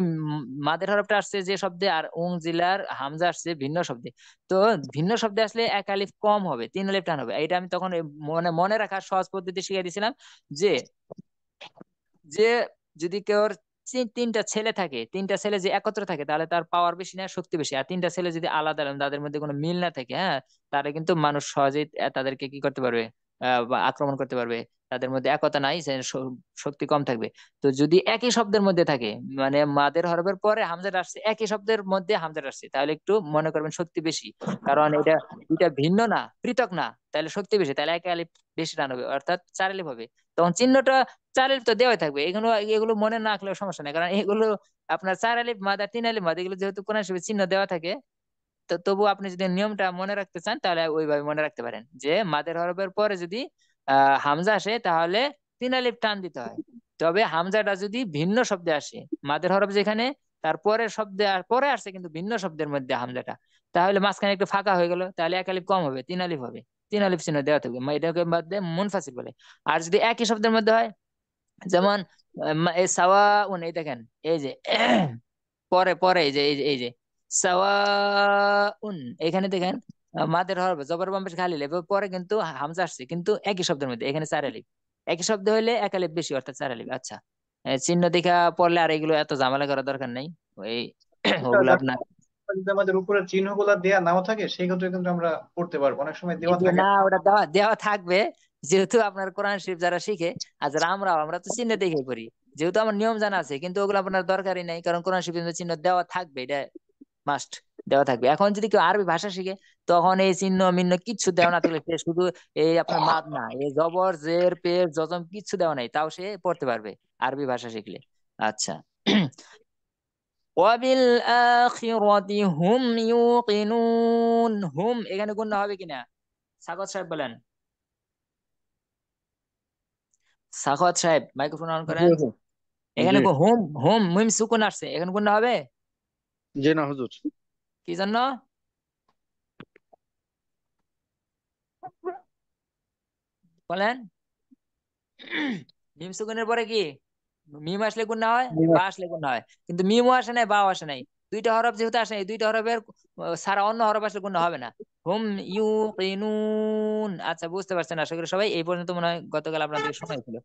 মাদের হরফটা আসছে যে শব্দে, আর জিলার হামজা আসছে ভিন্ন শব্দে, তো ভিন্ন শব্দে আসলে এক আলিফ কম হবে, তিন আলিফ টান হবে। এটা আমি তখন মনে মনে রাখার সহজ পদ্ধতি শিখিয়ে দিয়েছিলাম, যে যে যদি কেউ তিনটা ছেলে থাকে, তিনটা ছেলে যে একত্র থাকে তাহলে তার পাওয়ার বেশি না, শক্তি বেশি। আর তিনটা ছেলে যদি আলাদা আলাদা, তাদের মধ্যে কোনো মিল না থাকে, হ্যাঁ, তাহলে কিন্তু মানুষ সহজেই তাদেরকে কি করতে পারবে, বা আক্রমণ করতে পারবে, তাদের মধ্যে একতা নাই, সে শক্তি কম থাকবে। তো যদি একই শব্দের মধ্যে থাকে, মানে মাদের হরফের পরে হামজাটা আসছে, একই শব্দের মধ্যে হামজাটা আসছে, তাহলে একটু মনে করবেন শক্তি বেশি, কারণ এটা দুইটা ভিন্ন না, পৃথক না, তাহলে শক্তি বেশি, তাহলে একে আলিফ বেশি টান হবে, অর্থাৎ চার আলিফ হবে। তখন চিহ্নটা চার আলিফ তো দেওয়াই থাকবে, এগুলো এগুলো মনে না রাখলেও সমস্যা নেই, কারণ এগুলো আপনার চার আলিফ মাদ আর তিন আলিফ মাদ, এগুলো যেহেতু কোরআন শরীফে চিহ্ন দেওয়া থাকে, তো তবু আপনি যদি নিয়মটা মনে রাখতে চান তাহলে ওইভাবে মনে রাখতে পারেন, যে মাদের হরফের পরে যদি হামজা আসে তাহলে তিন আলিফ টান দিতে হয়। তবে হামজাটা যদি ভিন্ন শব্দে আসে, মাদের হরফ যেখানে তার পরের শব্দে আর পরে আসছে কিন্তু ভিন্ন শব্দের মধ্যে হামজাটা, তাহলে মাঝখানে একটু ফাঁকা হয়ে গেল, তাহলে এক আলিফ কম হবে, তিন আলিফ হবে, তিন আলিফ চিহ্ন দেওয়া থাকবে, এটাকে বাদ দিয়ে মুনফাসিল বলে। আর যদি একই শব্দের মধ্যে হয়, যেমন এই সাওয়াউন, এই দেখেন, এই যে পরে পরে এই যে সাওয়াউন, এখানে দেখেন মাদের হরফ জবর বাম পাশে খালি লেবে পরে কিন্তু হামজা আসছে, কিন্তু একই শব্দের মধ্যে এখানে চার আলিফ, একই শব্দ হইলে এক আলিফ বেশি, অর্থাৎ চার আলিফ। আচ্ছা, চিহ্ন দেখা পড়লে আর এগুলো এত ঝামেলা করার দরকার নেই, ওই ওগুলো আপনার যদি আমাদের উপরের চিহ্নগুলা দেয়া নাও থাকে সেই ক্ষেত্রে কিন্তু আমরা করতে পারবো, অনেক সময় এই দেওয়া যে থাকে না, না। ওটা দেওয়া দেওয়া থাকবে, যেহেতু আপনার কোরআন শরীফ যারা শিখে, আর যারা আমরা তো চিহ্ন দেখে পড়ি, যেহেতু আমার নিয়ম জানা আছে, কিন্তু ওগুলো আপনার দরকারই নাই, কারণ কোরআন শরীফের চিহ্ন দেওয়া থাকবে, এটা মাস্ট দেওয়া থাকবে। এখন যদি কেউ আরবি ভাষা শিখে, তখন এই চিহ্ন মিহ্ন কিচ্ছু দেওয়া না থাকলে সে শুধু এই আপনার মাদ না, এই জবর জের পেশ জজম কিচ্ছু দেওয়া নাই, তাও সে পড়তে পারবে আরবি ভাষা শিখলে। আচ্ছা। ওয়াবিল আখিরাতি হুম ইউকিনুন, হুম এখানে গুণ হবে কিনা, সাগত সাহেব বলেন। সাগত সাহেব মাইক্রোফোন অন জি করেন। হুজুর। এখানে জি। হুম হুম মিম সুকুন আসছে, এখানে গুণ হবে জি না হুজুর। কি জন্য? বলেন। মিম সুকুনের পরে কি? মিম আসলে গুণা হয়, মিম বা আসলে গুণা হয়, কিন্তু মিমও আসে নাই, বাও আসে নাই। দুইটা হরফ যেহেতু আসে নাই, দুইটা হরফের সারা অন্য হরফ আসলে গুণা হবে না। হুম ইউকিনুন। আচ্ছা, বুঝতে পারছেন আশা করি সবাই। এই পর্যন্ত মনে হয় গতকাল আপনাদেরকে শোনা হয়েছিল।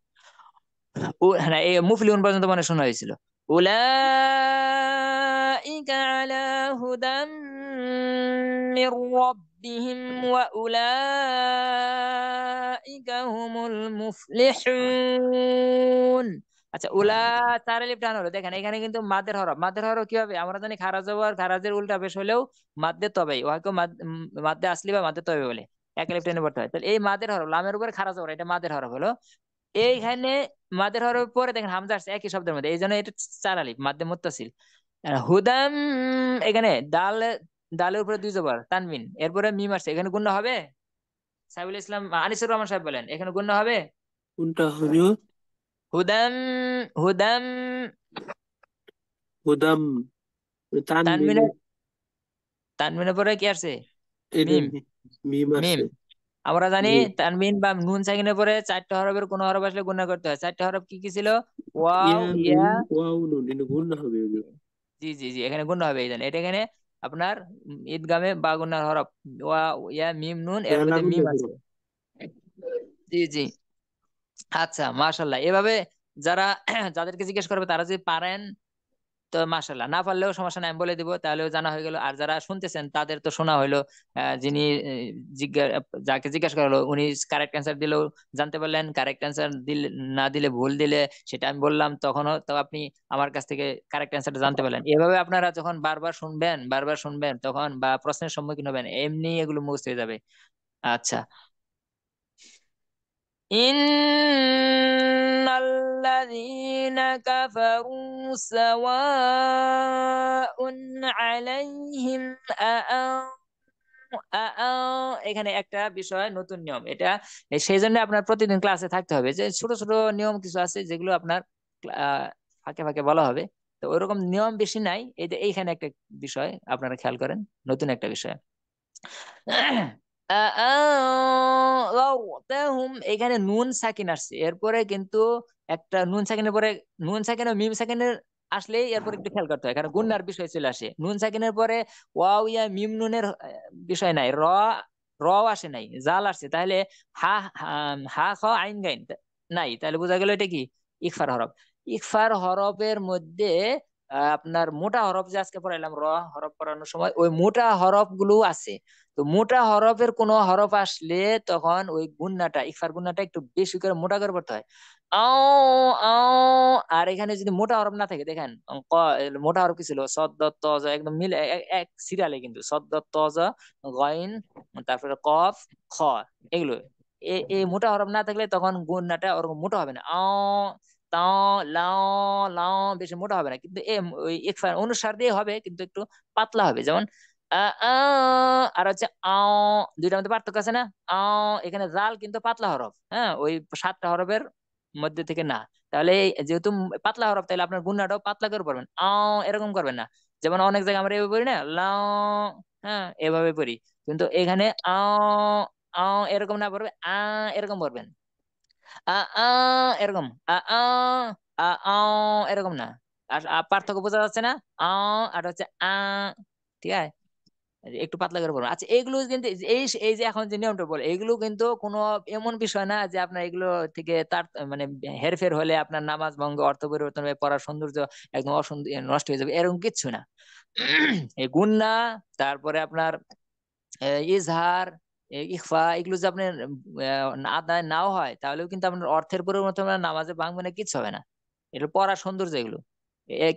ও হ্যাঁ, এই মুফলিহুন পর্যন্ত মনে হয় শোনা হয়েছিল। উলাইকা আলা হুদাম মির রাব্বিহিম ওয়া উলাইকা হুমুল মুফলিহুন। আচ্ছা, উলা চার আলিফ টান হলো, দেখেন এখানে কিন্তু মাদের হরফ। মাদের হরফ কি হবে? আমরা জানি খারা জবর, খারাজের উল্টা পেশ হলেও মাদ্দে তবেই, ওহাকে মাদ্দে আসলি বা মাদ্দে তবে বলে, এক আলিফ টেনে পড়তে হয়। তাহলে এই মাদের হরফ, লামের উপরে খারা জবর, এটা মাদের হরফ হলো। এইখানে মাদের হরফের পরে দেখেন হামজা আসছে একই শব্দের মধ্যে, এই জন্য এটা চার আলিফ মাদ্দে মুত্তাসিল। আর হুদাম, এখানে দালের উপরে দুই জবর তানবিন, এরপরে মিম আসছে, এখানে গুণা হবে? সাইফুল ইসলাম আনিসুর রহমান সাহেব বলেন, এখানে গুণা হবে? কোনটা হলো? হুদাম, হুদাম। হুদাম, তানবিনে, তানবিনের, তানবিনের পরে কি আসছে? এটা মিম। মিম মিম। আছে। আমরা জানি জি, তানবিন বা নুন সাকিনের পরে চারটা হরফের কোন হরফ আসলে গুণা করতে হয়। চারটা হরফ কি কি ছিল? ওয়াও, ইয়া ইয়া। নুন ওয়াও নুন, এটা গুণ হবে ওগুলো। জি জি জি, এখানে গুণ হবে, এই জন্য এটা এখানে আপনার ঈদগামে বা গুণার হরফ। ওয়া, ইয়া, মিম, নুন, এর পেলা মধ্যে গুণ মিম হবে। আছে। জি জি। আচ্ছা, মাশাল্লাহ। এভাবে যারা যাদেরকে জিজ্ঞেস করবে তারা যদি পারেন তো মাশাল্লাহ, না পারলেও সমস্যা নাই, আমি বলে দিব, তাহলেও জানা হয়ে গেল। আর যারা শুনতেছেন তাদের তো শোনা হইলো। যিনি জিজ্ঞাসা, যাকে জিজ্ঞাসা করা হলো উনি কারেক্ট অ্যান্সার দিলেও জানতে পারলেন, কারেক্ট অ্যান্সার দিলে, না দিলে, ভুল দিলে সেটা আমি বললাম, তখনও তো আপনি আমার কাছ থেকে কারেক্ট অ্যান্সারটা জানতে পারলেন। এভাবে আপনারা যখন বারবার শুনবেন, বারবার শুনবেন, তখন বা প্রশ্নের সম্মুখীন হবেন, এমনি এগুলো মুখস্থ হয়ে যাবে। আচ্ছা। إن الذين كفروا سواء عليهم এখানে একটা বিষয়, নতুন নিয়ম এটা। সেই জন্য আপনার প্রতিদিন ক্লাসে থাকতে হবে, যে ছোট ছোট নিয়ম কিছু আছে যেগুলো আপনার আহ, ফাঁকে ফাঁকে বলা হবে। তো ওইরকম নিয়ম বেশি নাই, এই যে এইখানে একটা বিষয় আপনারা খেয়াল করেন, নতুন একটা বিষয়। এখানে নুন সাকিন আসছে, এরপরে কিন্তু একটা নুন সাকিনের পরে, নুন সাকিন ও মিম সাকিনের আসলেই এরপর একটু খেয়াল করতে হয়, কারণ গুন্নার বিষয় চলে আসে। নুন সাকিনের পরে ওয়াও, ইয়া, মিম, নুনের বিষয় নাই, র আসে নাই, জাল আসছে, তাহলে হা হা, হা খ আইন গাইন নাই, তাহলে বোঝা গেল এটা কি? ইকফার হরফ। ইকফার হরফের মধ্যে আপনার মোটা হরফ, যে আজকে পড়াইলাম র হরফ পড়ানোর সময়, ওই মোটা হরফ গুলো আছে। তো মোটা হরফের কোন হরফ আসলে তখন ওই গুন্নাটা, ইকফার গুন্নাটা একটু বেশি করে মোটা করে পড়তে হয়। আও, আও। আর এখানে যদি মোটা হরফ না থাকে, দেখেন মোটা হরফ কি ছিল? সদ, দ, ত, জ, একদম মিলে এক সিরিয়ালে কিন্তু সদ, দ, ত, জ, গইন, তারপরে কফ, খ, এগুলো। এই মোটা হরফ না থাকলে তখন গুন্নাটা ওরকম মোটা হবে না। তাও, লাও, লাও বেশি মোটা হবে না, কিন্তু ওই ইকফার অনুসার দিয়ে হবে, কিন্তু একটু পাতলা হবে। যেমন আর হচ্ছে দুইটার মধ্যে পার্থক্য আছে না? এখানে জাল কিন্তু পাতলা হরফ, হ্যাঁ, ওই সাতটা হরফের মধ্যে থেকে না। তাহলে যেহেতু পাতলা হরফ, তাহলে আপনার গুণাটাও পাতলা করে পড়বেন, এরকম করবেন না। যেমন অনেক জায়গায় আমরা এভাবে পড়ি না, লাও, হ্যাঁ, এভাবে পড়ি, কিন্তু এখানে এরকম না পড়বে, এরকম পড়বেন। আ আ এরকম, আ আ আ আ এরকম না। আর পার্থক্য বোঝা যাচ্ছে না? আর হচ্ছে ঠিক আছে, একটু পাতলা করে পড়বেন। আচ্ছা, এগুলো কিন্তু এই এই যে এখন যে নিয়মটা বলে, এগুলো কিন্তু কোনো এমন বিষয় না যে আপনার এগুলো থেকে তার মানে হেরফের হলে আপনার নামাজ ভঙ্গ, অর্থ পরিবর্তন হয়ে পড়ার সৌন্দর্য একদম অসুন্দর, নষ্ট হয়ে যাবে, এরকম কিচ্ছু না। এই গুন্না, তারপরে আপনার ইজহার, ইখফা, এগুলো যদি আপনার আদায় নাও হয়, তাহলেও কিন্তু আপনার অর্থের পরিবর্তন নামাজে ভাঙবে না, কিচ্ছু হবে না। এটা পড়ার সৌন্দর্য এগুলো।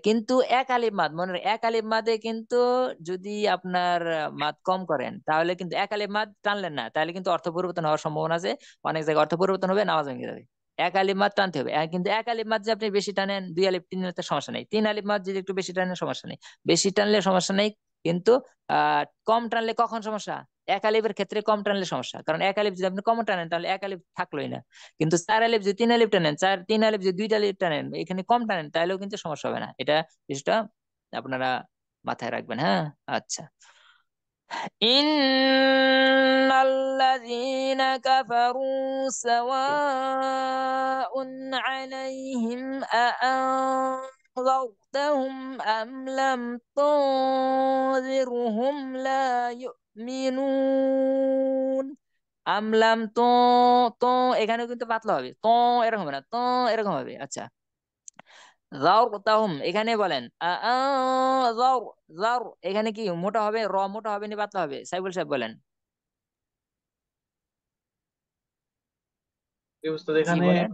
কিন্তু এক আলিফ মাদ, মনে রাখেন, এক আলিফ মাদে কিন্তু যদি আপনার মাদ কম করেন, তাহলে কিন্তু এক আলিফ মাদ টানলেন না, তাহলে কিন্তু অর্থ পরিবর্তন হওয়ার সম্ভাবনা আছে। অনেক জায়গায় অর্থ পরিবর্তন হবে, নামাজ ভেঙে যাবে। এক আলিফ মাদ টানতে হবে। কিন্তু এক আলিফ মাদ যে আপনি বেশি টানেন, দুই আলিফ, তিন আলিফ, সমস্যা নেই। তিন আলিফ মাদ যদি একটু বেশি টানেন, সমস্যা নেই। বেশি টানলে সমস্যা নেই, কিন্তু কম টানলে কখন সমস্যা? এক আলিফের ক্ষেত্রে কম টানলে সমস্যা, কারণ এক আলিফ যদি আপনি কম টানেন, তাহলে এক আলিফ থাকলোই না। কিন্তু চার আলিফ যদি তিন আলিফ টানেন, তিন আলিফ যদি দুইটা আলিফ টানেন, এখানে কম টানেন, তাহলেও কিন্তু সমস্যা হবে না। এটা কিছুটা আপনারা মাথায় রাখবেন, হ্যাঁ। আচ্ছা। ইন্নাল্লাযীনা كفروا سواء عليهم أأنذرتهم أم لم تنذرهم لا يؤمنون। আমলাম তো, তো এখানেও কিন্তু পাতলা হবে, তো এরকম হবে না, তো এরকম হবে। আচ্ছা, যাওরতাহুম এখানে বলেন যাও, যাও এখানে কি মোটা হবে, র মোটা হবে না পাতলা হবে? সাইবুল সাহেব বলেন। এই উস্তাদ, জি এখানে বলেন।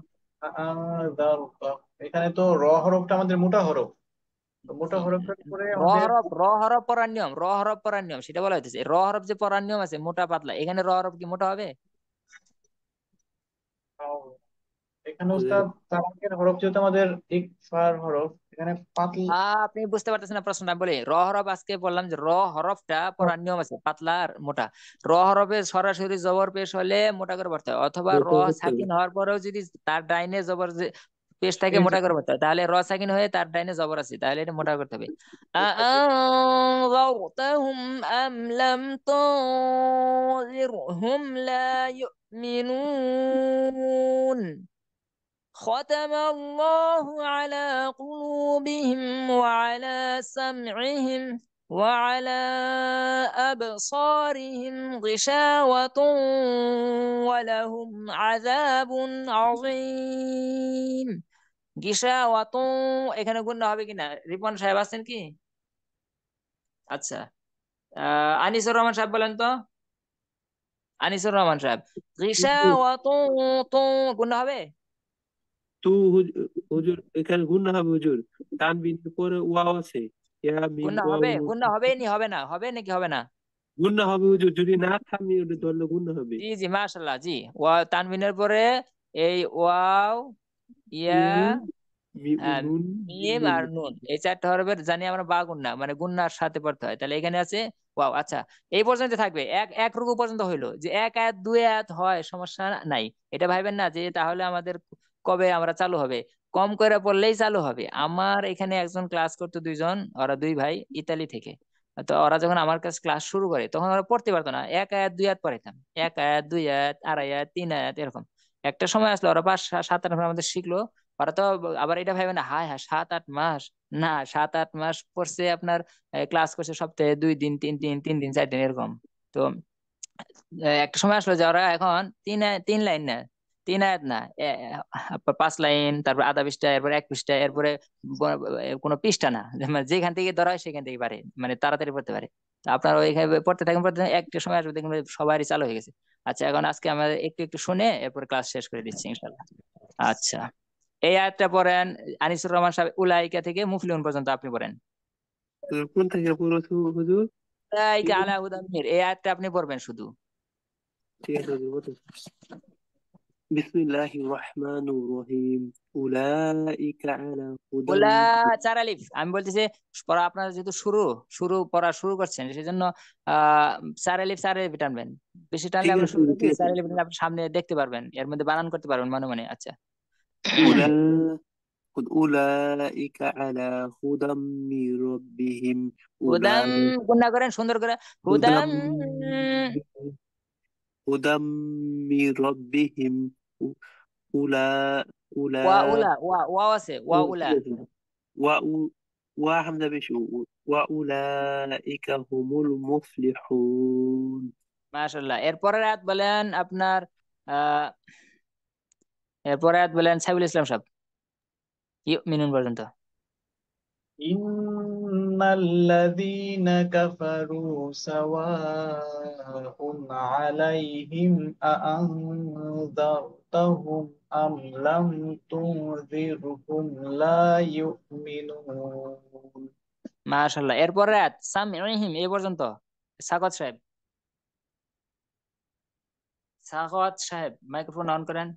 এখানে তো র হরফটা আমাদের মোটা হরফ। তো মোটা জি, হরফের উপরে র আমাদের হরফ, র হরফ পড়ার নিয়ম, র হরফ পড়ার নিয়ম সেটা বলা হইতেছে। র হরফ যে পড়ার নিয়ম আছে মোটা পাতলা, এখানে র হরফ কি মোটা হবে? এখানে উস্তাদ তারাকের হরফ যেহেতু আমাদের ইকফার হরফ, এখানে পাতলা। আপনি বুঝতে পারতেছেন না প্রশ্নটা? আমি বলি র হরফ, আজকে বললাম যে র হরফটা পড়ার নিয়ম আছে পাতলা আর মোটা। র হরফে সরাসরি জবর পেশ হলে মোটা করে পড়তে হয়, অথবা র মোটা করতে হবে। সাকিন হওয়ার পরেও যদি তার ডাইনে জবর যে পেশ থাকে এই যে মোটা করে পড়তে হয়, তাহলে র সাকিন হয়ে তার ডাইনে জবর আছে, তাহলে এটা মোটা করতে হবে। আনযারতাহুম আম লাম তুনযিরহুম লা ইউমিনুন। ختم الله على قلوبهم وعلى سمعهم وعلى أبصارهم غشاوة ولهم عذاب عظيم। গিশাওয়াত, এখানে গুণ হবে কিনা রিপন সাহেব আছেন কি? আচ্ছা, আনিসুর রহমান সাহেব বলেন তো, আনিসুর রহমান সাহেব, গিশাওয়াত, তো গুণ হবে? তু হুজুর এখানে গুণা হবে হুজুর। তানবিনের পরে ওয়াও আছে, ইয়া মিম গুণ ওয়াও হবে, নুন। গুণ হবে নি হবে না, হবে নাকি হবে না? গুণা হবে হুজুর, যদি না থামি ওটা ধরলে গুণা হবে। জি জি, মাশাল্লাহ, জি। তানবিনের পরে এই ওয়াও, ইয়া, ইয়া মিম হ্যাঁ, নুন, মিম মিম নুন। আর নুন, এই চারটা হরফের জানি আমরা বা গুন্না, মানে গুন্নার সাথে পড়তে হয়, তাহলে এখানে আছে ওয়াও। আচ্ছা, এই পর্যন্ত থাকবে, এক এক রুকু পর্যন্ত হইলো। যে এক আয়াত দুই আয়াত হয় সমস্যা নাই, এটা ভাইবেন না যে তাহলে আমাদের কবে আমরা চালু হবে। কম করে পড়লেই চালু হবে। আমার এখানে একজন ক্লাস করতো, দুইজন, ওরা দুই ভাই ইতালি থেকে। তো ওরা যখন আমার কাছে ক্লাস শুরু করে তখন ওরা পড়তে পারতো না, এক আয়াত দুই আয়াত পড়াইতাম, এক আয়াত দুই আয়াত আড়াই আয়াত তিন আয়াত এরকম। একটা সময় আসলো ওরা 5 7 8 আমাদের শিখলো। ওরা তো আবার এটা ভাবে না, হায় হ্যাঁ 7 8 মাস, না 7 8 মাস পড়ছে আপনার, ক্লাস করছে সপ্তাহে 2 দিন 3 দিন 3 দিন 4 দিন এরকম। তো একটা সময় আসলো যে ওরা এখন 3 লাইন না, 3 আয়াত না, 5 লাইন, তারপর আধা পৃষ্ঠা, এরপর 1 পৃষ্ঠা, এরপরে কোনো পৃষ্ঠা না, মানে যেখান থেকে ধরা হয় সেখান থেকে পারে, মানে তাড়াতাড়ি পড়তে পারে। তো আপনারা ওইখানে পড়তে থাকেন, একটা সময় আসবে দেখবেন সবারই চালু হয়ে গেছে। আচ্ছা, এখন আজকে আমরা একটু একটু শুনে এরপর ক্লাস শেষ করে দিচ্ছি ইনশাল্লাহ। আচ্ছা, এই আয়াতটা পড়েন আনিসুর রহমান সাহেব, উলাইকা থেকে মুফলিহুন পর্যন্ত আপনি পড়েন। কোন থেকে পড়ছো হুজুর? উলাইকা আলা হুদাম মির, এই আয়াতটা আপনি পড়বেন শুধু। ঠিক আছে হুজুর, বলতেছি। বিসমিল্লাহির রহমানির রহিম। উলাইকা আলা হুদাম। উলা, চার আলিফ আমি বলতেছি, পড়া আপনারা যেহেতু শুরু শুরু পড়া শুরু করছেন, সেজন্য আহ 4 আলিফ 4 আলিফ টানবেন। বেশি টানলে ঠিক আমরা আছে শুরু হুজুর, কি ঠিক আছে। 4 আলিফ টানলে আপনি সামনে দেখতে পারবেন, এর মধ্যে বানান করতে পারবেন মনে মনে। আচ্ছা। উলা উলাইকা আলা হুদাম মির রাব্বিহিম। উলা হুদাম, গুণা করেন সুন্দর করে, হুদাম হুদাম। হুদাম মির রাব্বিহিম। উলা উলা ওয়া উলা, ওয়া ওয়া আছে, ওয়া উলা। ঠিক আছে। ওয়া ওয়া হামজা বেশি। ওয়া উলাইকা হুমুল মুফলিহুন। মাশাআল্লাহ। এরপরের আয়াত বলেন আপনার, আহ এরপরের আয়াত বলেন সাইফুল ইসলাম সাহেব, ইউমিনুন পর্যন্ত। ইন্নাল্লাযীনা কাফারু সাওয়াউন আলাইহিম আআনযারতাহুম আম লাম তুনযিরহুম লা ইউমিনুন। মাশাআল্লাহ। এরপরের আয়াত সামিউহিম এই পর্যন্ত। সাকাত সাহেব, সাখাওয়াত সাহেব মাইক্রোফোন অন করেন।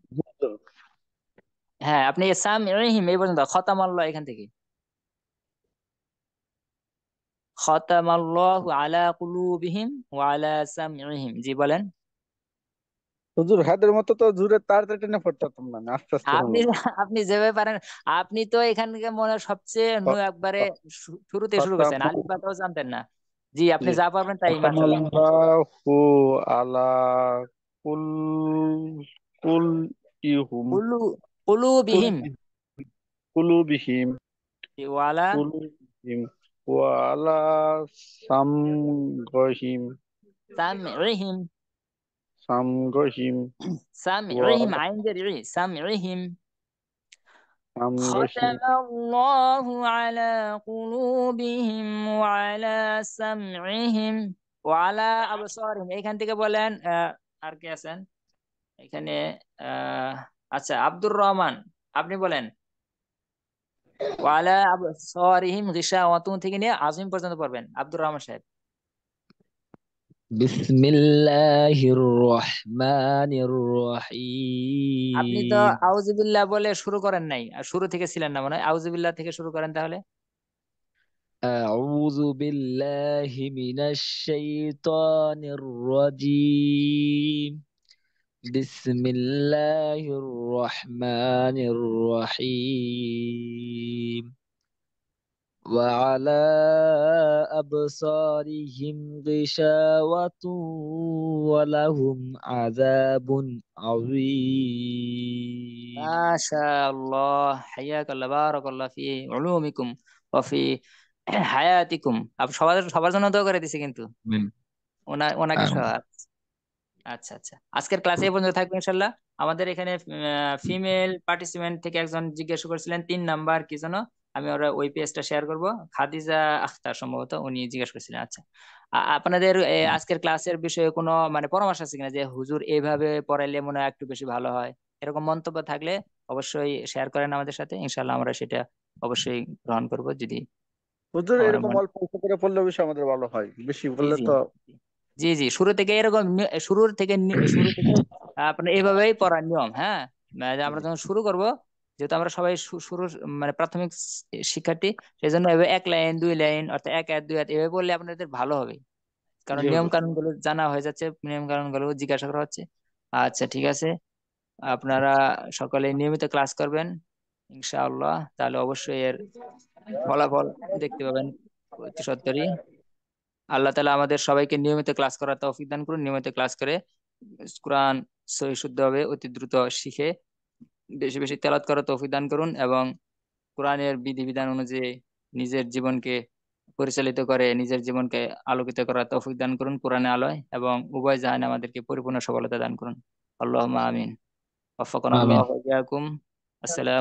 হ্যাঁ, আপনি সামিউহিম এই পর্যন্ত, খতামাল্লাহ এখান থেকে, খতামাল্লাহু আলা কুলুবিহিম ওয়া আলা সামিউহিম। জি বলেন। হুজুর হাতের মতো তো জোরে তাড়াতাড়ি টেনে পড়তে পারতাম না, আস্তে আস্তে আপনি হলো। আপনি যেভাবে পারেন, আপনি তো এখানকে মনে হয় সবচেয়ে একবারে শুরুতে শুরু খতাম, করছেন, আলিফ বাতাও জানতেন না। জি, আপনি জি, যা পারবেন তাই, মাশাআল্লাহ। খতামাল্লাহু আলা কুল কুল ইহুম কুলু কুল কুলুবিহিম কুলুবিহিম ওয়ালা কুলুবিহিম ওয়ালা সামগহিম সামিরিহিম সামগহিম সামিরিহিম ওয়ালা আইন দিয়ে রি সামিরিহিম সামগহিম ختم الله على قلوبهم وعلى سمعهم وعلى أبصارهم এখান থেকে বলেন আর কে আছেন এখানে আহ আচ্ছা আব্দুর রহমান আপনি বলেন ওয়ালা আবসারিহিম গিশাওয়াতুন থেকে নিয়ে আজিম পর্যন্ত পড়বেন আব্দুর রহমান সাহেব بسم الله الرحمن আপনি তো الرحيم আউযুবিল্লাহ বলে শুরু করেন নাই আর শুরু থেকে ছিলেন না মনে হয় আউযুবিল্লাহ থেকে শুরু করেন তাহলে أعوذ بالله من الشيطان الرجيم بسم الله الرحمن الرحيم وعلى أبصارهم غشاوة ولهم عذاب عظيم মাশাআল্লাহ হাইয়াকাল্লাহ বারাকাল্লাহ ফি উলুমিকুম ওয়া ফি হায়াতিকুম সবার সবার জন্য দোয়া করে দিছি কিন্তু آمين ওনাকে সহ آمين আচ্ছা আচ্ছা আজকের ক্লাসে এই পর্যন্ত থাকবে ইনশাল্লাহ আমাদের এখানে ফিমেল পার্টিসিপেন্ট থেকে একজন জিজ্ঞাসা করেছিলেন 3 নাম্বার কি যেন আমি ওরা ওই পেজটা শেয়ার করব খাদিজা আখতার সম্ভবত উনি জিজ্ঞাসা করেছিলেন আচ্ছা আপনাদের আজকের ক্লাসের বিষয়ে কোনো মানে পরামর্শ আছে কিনা যে হুজুর এইভাবে পড়াইলে মনে হয় একটু বেশি ভালো হয় এরকম মন্তব্য থাকলে অবশ্যই শেয়ার করেন আমাদের সাথে ইনশাল্লাহ আমরা সেটা অবশ্যই গ্রহণ করব যদি হুজুর আমরা এরকম মনে অল্প অল্প করে পড়লে বেশি আমাদের ভালো হয়, বেশি জি বললে জি তো জি জি শুরু থেকে এরকম শুরু থেকে আপনার এইভাবেই পড়ার নিয়ম হ্যাঁ যে আমরা যখন শুরু করব যেহেতু আমরা সবাই শুরু মানে প্রাথমিক শিক্ষার্থী সেই জন্য এভাবে 1 লাইন 2 লাইন অর্থাৎ 1 আয়াত 2 আয়াত এভাবে বললে আপনাদের ভালো হবে কারণ জি নিয়ম হুজুর। কানুন গুলো জানা হয়ে যাচ্ছে নিয়ম কানুন গুলো জিজ্ঞাসা করা হচ্ছে আচ্ছা ঠিক আছে আপনারা সকলে নিয়মিত ক্লাস করবেন ইনশাআল্লাহ তাহলে অবশ্যই এর ফলাফল দেখতে পাবেন অতি সত্বরই আল্লাহ তাআলা আমাদের সবাইকে নিয়মিত ক্লাস করার তৌফিক দান করুন নিয়মিত ক্লাস করে কোরআন সহি শুদ্ধভাবে অতি দ্রুত শিখে বেশি বেশি তেলাওয়াত করার তৌফিক দান করুন এবং কোরআনের বিধিবিধান অনুযায়ী নিজের জীবনকে পরিচালিত করে নিজের জীবনকে আলোকিত করার তৌফিক দান করুন কোরআনের আলোয় এবং উভয় জাহানে আমাদেরকে পরিপূর্ণ সফলতা দান করুন আল্লাহুম্মা আমিন ওয়াফাকানাল্লাহু آمين ওয়া ইয়্যাকুম আসসালাম